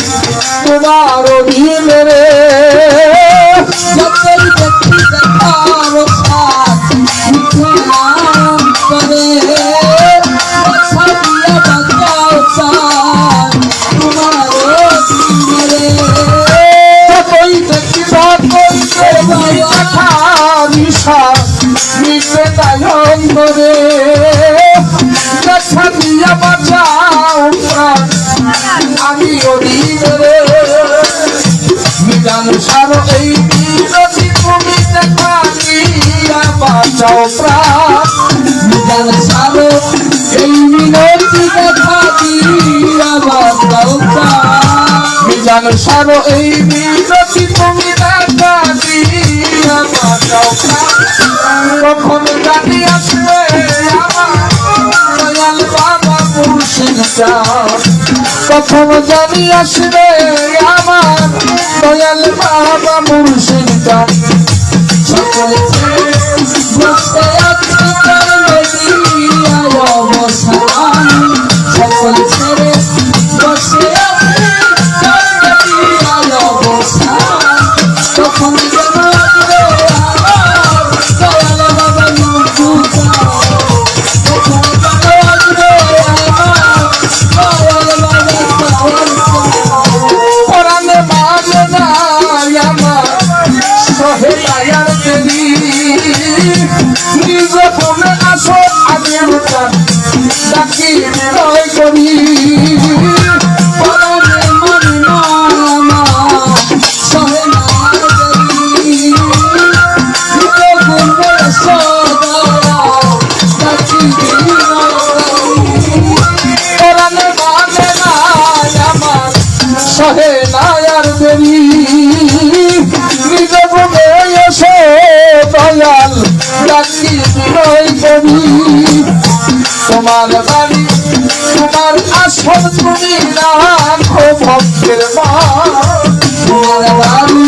তোমার অধীনে রে যতই দেখি দেখার সাথ মিঠে নাম করে বাছা দিয়া বাঁচাও আমি অধীরে মিজান সারো এই মিনতি তুমি দেখা দিয়া বাঁচাও প্রাণ মিজান সারো এই মিনতি দেখা দিয়া বাঁচাও প্রাণ মিজান সারো এই মিনতি তুমি দেখা দিয়া বাঁচাও প্রাণ কখন জানি আসবে আমার দয়াল বাবা মুর্শিদ চাঁদ কখন জানি আসবে আমার দয়াল বাবা মুর্শিদ চাঁদ সকলে ছেড়ে বসে আছি তার মেদিয়ায় অবসান সকলে ছেড়ে বসে আছি তার মেদিয়ায় অবসান তখন যেন আসবে আমার দয়াল বাবা মুর্শিদ চাঁদ তখন যেন আসবে আমার দয়াল বাবা পরাণে মানে না আমার সহে আয়ার দেবী নিজ ফোনে আসো আমি উঠান ডাকি বিনয় করি পরাণে মনে না আমার সহে না দেবী নিজে গুণে সদা ডাকি পরাণে মানে না আমার সহে নায়ার দেবী নিজ ফোনে এসো দয়াল ডাকি বিনয় করি তোমার বাড়ি তোমার আসন তুমি রাখো ভক্তের মা তোমার বাড়ি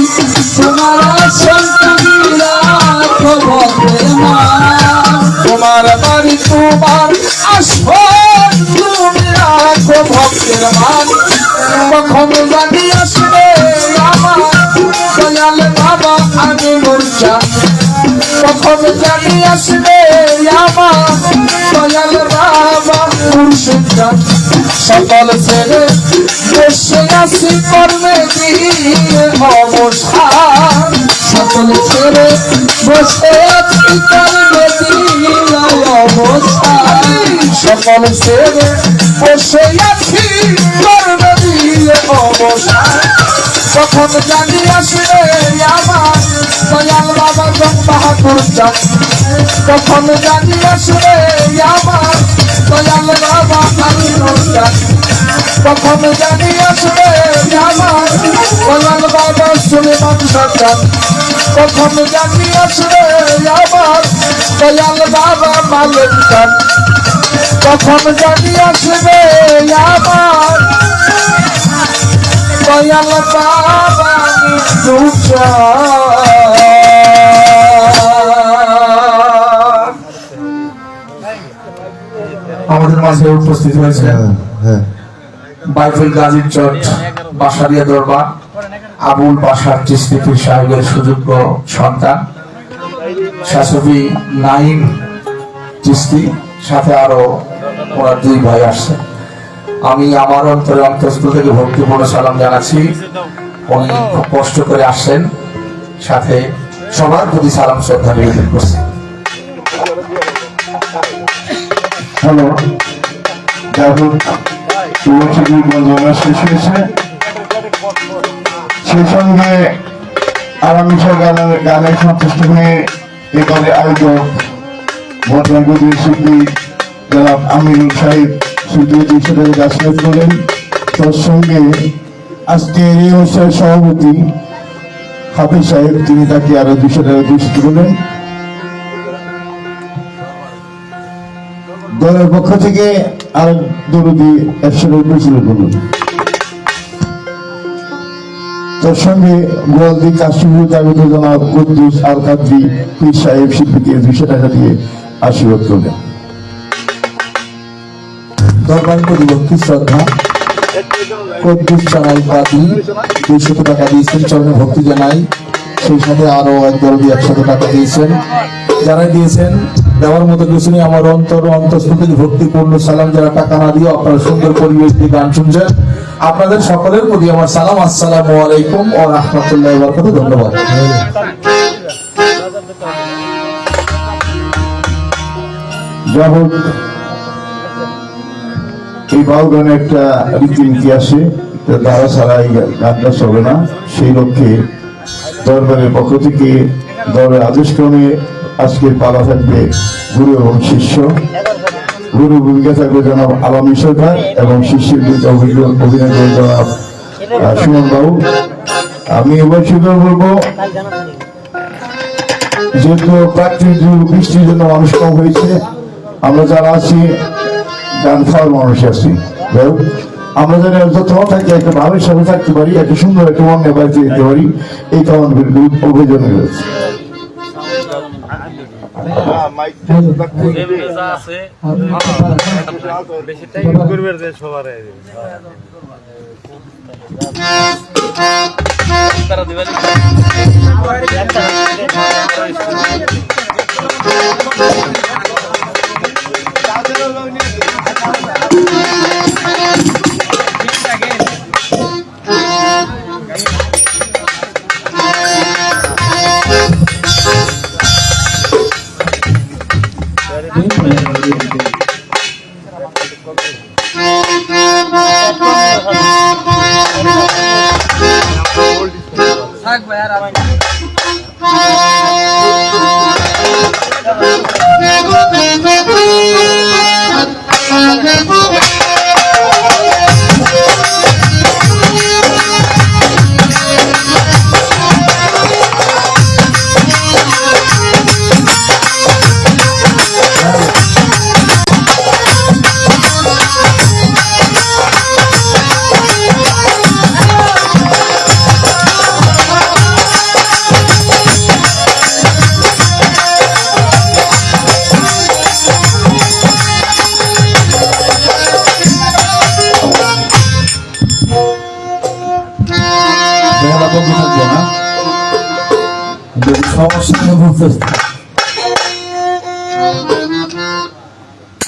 তোমার আসন তুমি রাখো ভক্তের মা তোমার বাড়ি তোমার আসন তুমি রাখো ভক্তের মান কখন জানি আসবে আমার দয়াল বাবা আমি মূর্ছা কখন জানি আসবে আমার দয়াল বাবা মুর্শিদ চাঁদ সকল ছেড়ে বসে আছি কর্মে দিয়ে অবসান সকল ছেড়ে বসে আছি তার মেদিয়ায় অবসান সকল ছেড়ে বসে আছি কর্মে দিয়ে অবসান কখন জানি আসবে আমার দয়াল বাবা জং বাহাদুর চাঁদ কখন জানি আসবে আমার দয়াল বাবা আমিনুর চাঁদ কখন জানি আসবে আমার দয়াল বাবা সুলেমান চাঁদ কখন জানি আসবে আমার দয়াল বাবা মালিক চাঁদ কখন জানি আসবে আমার দয়াল বাবা নিন্দু চাঁদ আমাদের মাঝে উপস্থিত হয়েছে বাইফুল গাজীর চট বাসারিয়া দরবার আবুল বাসার চিশতি পীর সাহেবের সুযোগ্য সন্তান শাসবি নাইম চিশতি সাথে আরো ওনার দুই ভাই আসছে আমি আমার অন্তরে অন্তঃস্থল থেকে ভক্তিপূর্ণ সালাম জানাচ্ছি উনি খুব কষ্ট করে আসছেন সাথে সবার প্রতি সালাম শ্রদ্ধা নিবেদন করছি হ্যালো যাদব শুভশ্রী বন্দনা শেষ হয়েছে সেই সঙ্গে আরামিশা গানের সন্তুষ্ট হয়ে এবারে আয়োজক ভদ্রাঙ্গদের শিল্পী জনাব আমিরুল সাহেব শিল্পী হিসেবে গাছলেট করেন তার সঙ্গে আজকে এই অনুষ্ঠানের সভাপতি হাফিজ সাহেব তিনি তাকে আরো 200 টাকা দূষিত করেন দলের পক্ষ থেকে আর দরদি 100 টাকা পেছিল বলুন তার সঙ্গে গোয়ালদি কাশ্মীর জাগত জনাব কুদ্দুস আল কাদরি পীর সাহেব শিল্পীকে 200 টাকা দিয়ে আশীর্বাদ করলেন দরবার প্রতিবন্ধী শ্রদ্ধা কুদ্দুস চানাই কাদি 200 টাকা দিয়েছেন চরণে ভক্তি জানাই সেই সাথে আরো এক দরদি 100 টাকা দিয়েছেন যারা দিয়েছেন দেওয়ার মতো কিছু নেই আমার অন্তঃস্থল থেকে ভক্তিপূর্ণ সালাম যারা টাকা না দিয়ে আপনারা সুন্দর পরিবেশ দিয়ে গান শুনছেন আপনাদের সকলের প্রতি আমার সালাম আসসালামু আলাইকুম ওয়া রাহমাতুল্লাহি ওয়া বারাকাতুহু ধন্যবাদ যাবত এই বাউল গানে একটা রীতিনীতি আসে, তারা ছাড়া এই গানটা চলে না। সেই লক্ষ্যে দরবারের পক্ষ থেকে দলের আদেশক্রমে আজকের পালা থাকবে গুরু এবং শিষ্য। গুরু ভূমিকা থাকবে জনাব আলামী সরকার এবং শিষ্যের ভূমিকা অভিনয় করে জনাব সুমন বাবু। আমি এবার স্বীকার বলবো, যেহেতু প্রাকৃতিক বৃষ্টির জন্য মানুষ কম হয়েছে, আমরা যারা আছি গান খাওয়ার মানুষ আছি, আমরা যেন যত থাকি একটা ভাবের সাথে থাকতে পারি, একটা সুন্দর একটা মনে বাড়িতে যেতে পারি, এই কারণ অভিযোগ রয়েছে। তারা দিবেন থাকবে আর আমি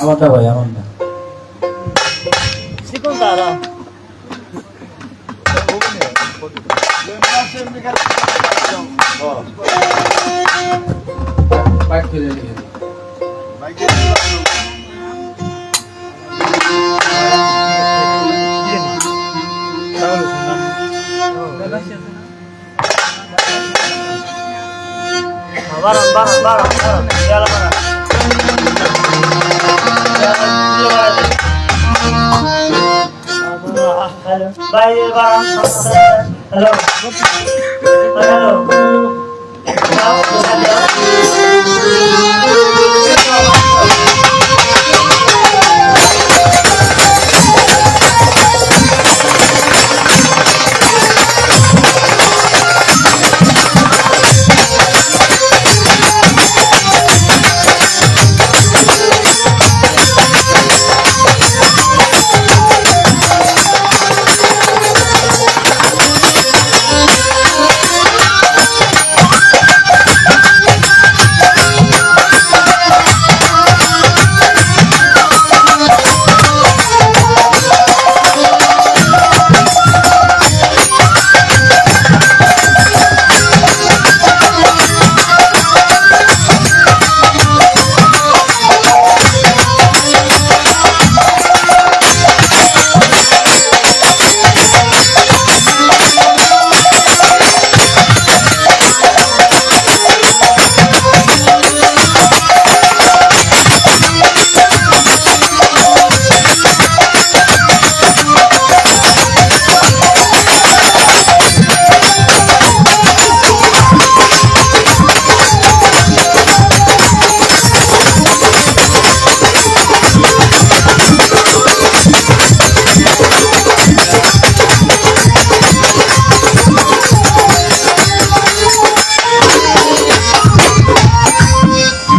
আমারটা ভাই, আমার না শিখুন তারা বারণ বারণ বারণ বারণ ইয়ালা বারণ হ্যালো বাই বারণ হ্যালো হ্যালো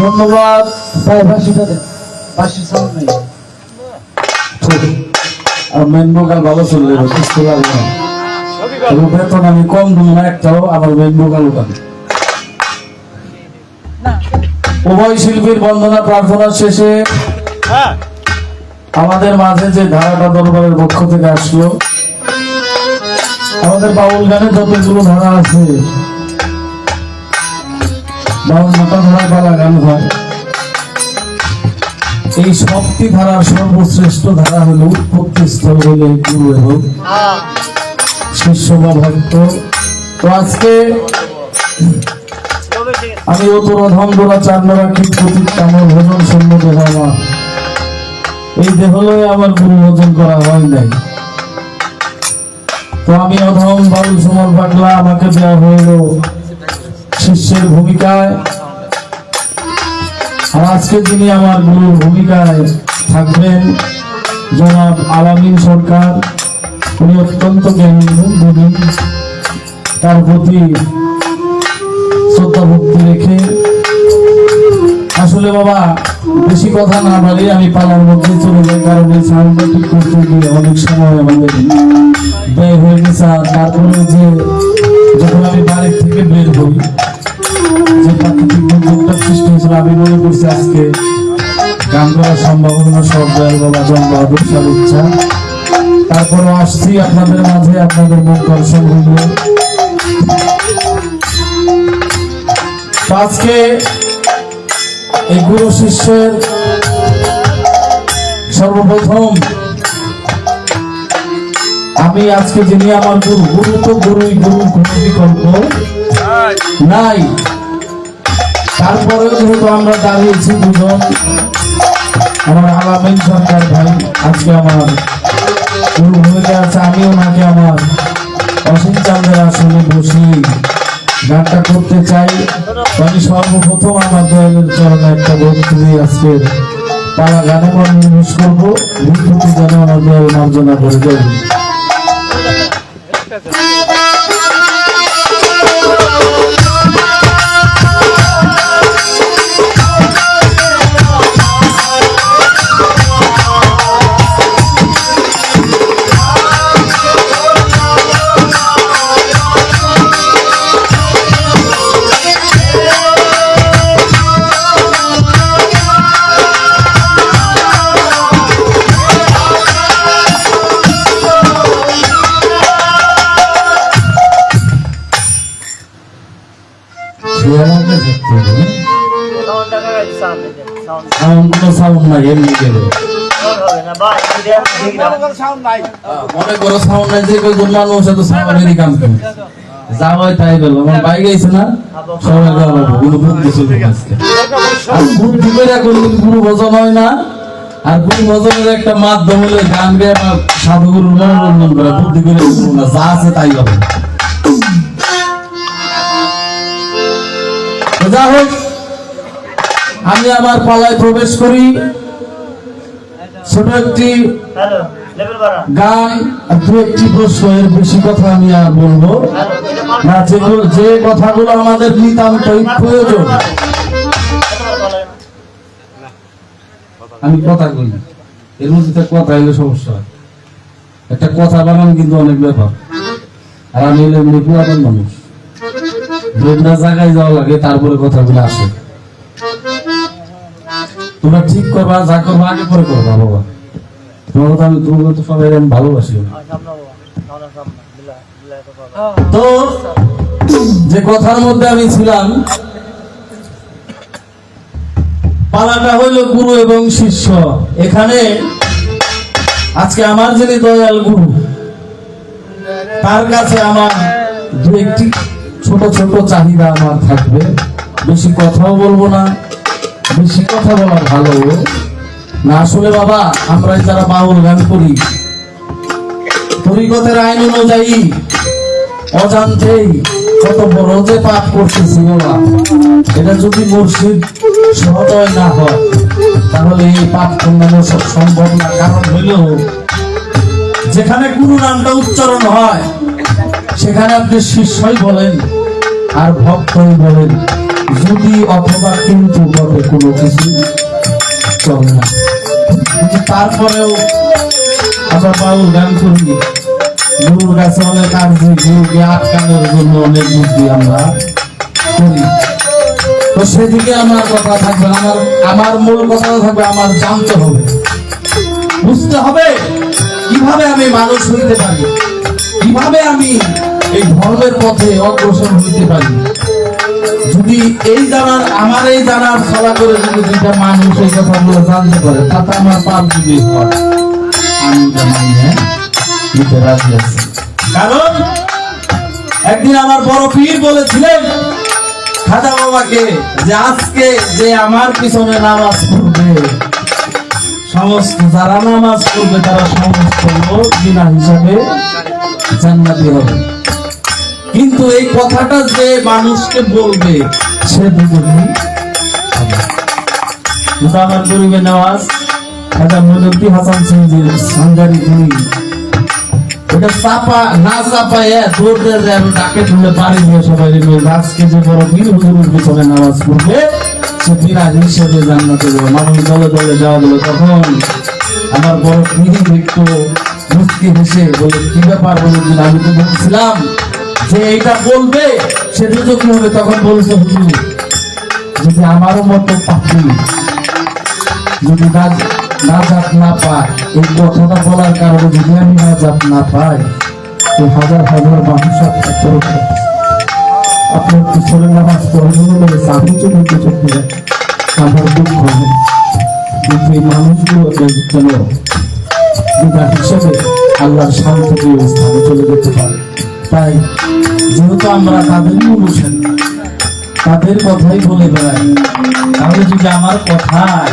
ধন্যবাদ ভাই। ভাষিটা দেন, ভাষি সাউন্ড নেই, আর মেন ভোকাল ভালো চলবে, বুঝতে পারবে না। বেতন আমি কম দেবো না একটাও, আমার মেন ভোকাল ওখান। উভয় শিল্পীর বন্দনা প্রার্থনা শেষে আমাদের মাঝে যে ধারাটা দরবারের পক্ষ থেকে আসলো, আমাদের বাউল গানে যতগুলো ধারা আছে, বাউল মাথা ধরা পালা গান হয়, এই শক্তি ধারার সর্বশ্রেষ্ঠ ধারা হলো উৎপত্তি স্থল হলো এই গুরু এবং শিষ্য বা ভক্ত। তো আজকে আমি অতর ধন্দরা চান্নরা কীট প্রতীক কামল ভোজন শূন্য দেহ আমার, এই দেহ লয়ে আমার গুরু ভোজন করা হয় নাই। তো আমি অধম বাবুল সুমন পাগলা, আমাকে দেওয়া হইল শিষ্যের ভূমিকায়। আর আজকে যিনি আমার গুরুর ভূমিকায় থাকবেন জনাব আলামিন সরকার, উনি অত্যন্ত জ্ঞানী গুণী, তার প্রতি শ্রদ্ধা ভক্তি রেখে আসলে বাবা বেশি কথা না বলে আমি পালার মধ্যে চলে যাই, কারণ এই সাউন্ডটা ঠিক করতে গিয়ে অনেক সময় আমাদের ব্যয় হয়ে গেছে। আর তারপরে যে যখন আমি বাড়ি থেকে বের হই, যে প্রাকৃতিক দুর্যোগটা সৃষ্টি হয়েছিল, আমি মনে করছি আজকে গান করার সম্ভাবনা সব দয়াল বাবা জন বাহাদুর সার ইচ্ছা। তারপরে আসছি আপনাদের মাঝে, আপনাদের মুখ দর্শন হইল। আজকে এই গুরু শিষ্যের সর্বপ্রথম আমি আজকে যিনি আমার গুরু, গুরু তো গুরুই, গুরুর কোন বিকল্প নাই। তারপরেও যেহেতু আমরা দাঁড়িয়েছি দুজন, আমার আলামিন সরকার ভাই আজকে আমার গুরু ভূমিকা আছে, আমি ওনাকে আমার অসীম চাঁদের আসলে বসি গানটা করতে চাই। আমি সর্বপ্রথম আমার দয়ালের চরণে একটা ভক্তি দিয়ে আজকের পালা গানে মনোনিবেশ করবো, ভক্তি যেন আমার দয়াল মার্জনা করে দেয়। মনে করো সাউন্ড নাই, যে কয়জন মানুষ এত সাউন্ডেরই কাম করে যা হয় তাই বলো। আমার বাইক আইছে না, সবাই বলবো গুরু বুদ্ধি চলবে আজকে। আর বুদ্ধি করে গুরু ভজন হয় না, আর গুরু ভজনের একটা মাধ্যম হলো গান গেয়ে আমার সাধুগুরুর মনোরঞ্জন করে, বুদ্ধি করে না, যা আছে তাই হবে। যা হোক, আমি আমার পালায় প্রবেশ করি। ছোট একটি গান আর দু একটি প্রশ্ন, এর বেশি কথা আমি আর বলবো না। যে কথাগুলো আমাদের নিতান্তই প্রয়োজন আমি কথা কই, এর মধ্যে কথা এলে সমস্যা। একটা কথা বানান কিন্তু অনেক ব্যাপার, আর আমি এমনি পুরাতন মানুষ, বিভিন্ন জায়গায় যাওয়া লাগে, তারপরে কথাগুলো আসে। তোমরা ঠিক করবা, যা করবা আগে পরে করবা বাবা। তোমার কথা আমি, তোমার তো সবাই আমি ভালোবাসি। তো যে কথার মধ্যে আমি ছিলাম, পালাটা হইল গুরু এবং শিষ্য। এখানে আজকে আমার যিনি দয়াল গুরু, তার কাছে আমার দু একটি ছোট ছোট চাহিদা আমার থাকবে। বেশি কথাও বলবো না, বেশি কথা বলা ভালো না। আসলে বাবা আমরা যারা বাউল গান করি, তরিকতের আইন অনুযায়ী অজান্তেই কত বড় যে পাপ করতেছি বাবা, এটা যদি মুর্শিদ সহদয় না হয় তাহলে এই পাপ কমানো সম্ভব না। কারণ হইল যেখানে গুরু নামটা উচ্চারণ হয় সেখানে আপনি শিষ্যই বলেন আর ভক্তই বলেন, যদি অথবা কিন্তু বলে কোনো কিছু চলে না। কিন্তু তারপরেও আমরা বাউল গান করি, গুরুর কাছে অনেক আর্জি, গুরুকে আটকানোর জন্য অনেক বুদ্ধি আমরা করি। তো সেদিকে আমার কথা থাকবে, আমার মূল কথা থাকবে, আমার জানতে হবে, বুঝতে হবে কিভাবে আমি মানুষ হইতে পারি, কিভাবে আমি এই ধর্মের পথে অগ্রসর হইতে পারি। যদি এই জানার আমার এই জানার চলা করে যদি দুইটা মানুষ এই কথাগুলো জানতে পারে তাতে আমার পাপ যদি হয় আমি জানাই হ্যাঁ দিতে রাজি আছি। কারণ একদিন আমার বড় পীর বলেছিলেন খাজা বাবাকে যে আজকে যে আমার পিছনে নামাজ পড়বে সমস্ত যারা নামাজ পড়বে তারা সমস্ত লোক বিনা হিসাবে জান্নাতি হবে, কিন্তু এই কথাটা যে মানুষকে বলবে সে দুজনই হবে। কিন্তু আমার গরিবে নওয়াজ খাজা মঈনুদ্দিন হাসান সিংজির সাঙ্গারি তিনি ওটা চাপা না চাপায় দৌড় দিয়ে আমি ডাকে তুলে বাড়ি নিয়ে সবাই আজকে যে বড় বীর হুজুরের পিছনে নামাজ পড়বে সে বিনা হিসেবে জান্নাতে যাবে। মানুষ দলে দলে যাওয়া দিল, তখন আমার বড় পীর একটু মুচকি হেসে বলে কি ব্যাপার বলুন, আমি তো বলছিলাম যে এইটা বলবে সে দুটো কি হবে। তখন বলছে হুজুর যদি আমারও মতো পাপি যদি নাজাত না পায়, এই কথাটা বলার কারণে যদি আমি নাজাত না পাই তো হাজার হাজার মানুষ আপনার পিছনে নামাজ পড়াশোনা করে চাকরি চলে চলতে যায় আমার দুঃখ হয়, কিন্তু এই মানুষগুলো যেন বিনা হিসেবে আল্লাহর শান্তি স্থানে চলে যেতে পারে। তাই যেহেতু আমরা তাদের অনুসারী তাদের কথাই বলে বেড়াই, তাহলে যদি আমার কথায়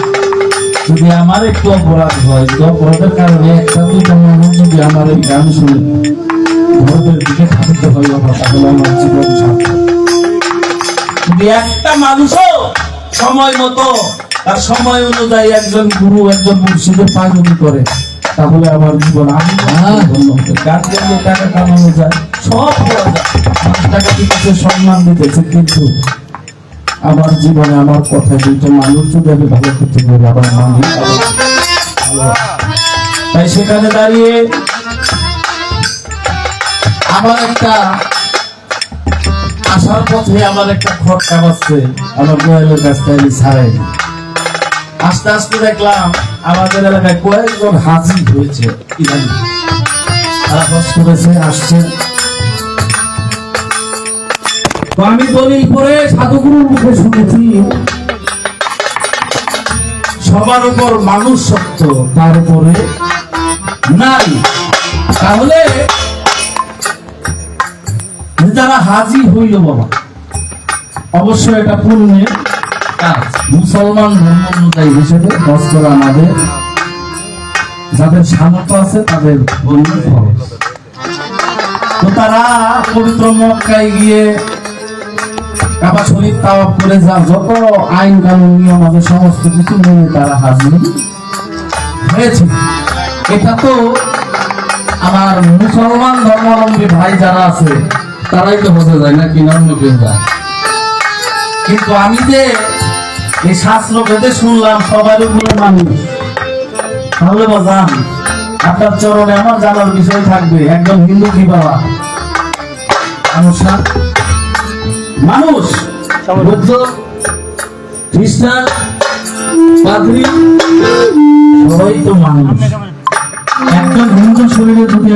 যদি আমার একটু অপরাধ হয়, তো অপরাধের কারণে একটা দুইটা মানুষ যদি আমার এই গান শুনে ঘরের দিকে থাকতে হয় তাহলে আমার জীবন সার্থক। যদি একটা মানুষও সময় মতো তার সময় অনুযায়ী একজন গুরু একজন মুর্শিদের পায়নি করে তাহলে আমার জীবন আমি ধন্য হবে। গান করলে টাকা কামানো যায়, সব করা যায়, টাকা দিতেছে সম্মান দিতেছে, কিন্তু আমার জীবনে আমার কথা দুইটা মানুষ যদি আমি ভালো করতে পারি আবার মানুষ তাই সেখানে দাঁড়িয়ে আমার একটা আসার পথে আমার একটা খটকা বাজছে আমার গোয়ালের কাছ থেকে ছাড়াই আস্তে আস্তে দেখলাম আমাদের এলাকায় কয়েকজন হাজির হয়েছে ইদানিং তারা হজ করেছে আসছে। তো আমি দলিল পরে সাধুগুরুর মুখে শুনেছি সবার উপর মানুষ সত্য তার উপরে নাই। তাহলে যারা হাজি হইল বাবা অবশ্যই এটা পুণ্যের কাজ। মুসলমান ধর্ম অনুযায়ী হিসেবে হজ করা আমাদের যাদের সামর্থ্য আছে তাদের বন্ধু খরচ। তো তারা পবিত্র মক্কায় গিয়ে কাবা শরীফ তাওয়াফ করে যা যত আইন কানুন নিয়ম আছে সমস্ত কিছু মেনে তারা হাজির হয়েছে। এটা তো আমার মুসলমান ধর্মাবলম্বী ভাই যারা আছে তারাই তো হতে যায় না কি অন্য কেউ যায়, কিন্তু আমি যে এই শাস্ত্র বেদে শুনলাম সবার উপরে মানুষ, তাহলে বাজান আপনার চরণে আমার জানার বিষয় থাকবে একজন হিন্দু কি বাবা মানুষ না, মানুষ বৌদ্ধ খ্রিস্টান পাদ্রী সবাই তো মানুষ। একজন হিন্দু শরীরে যদি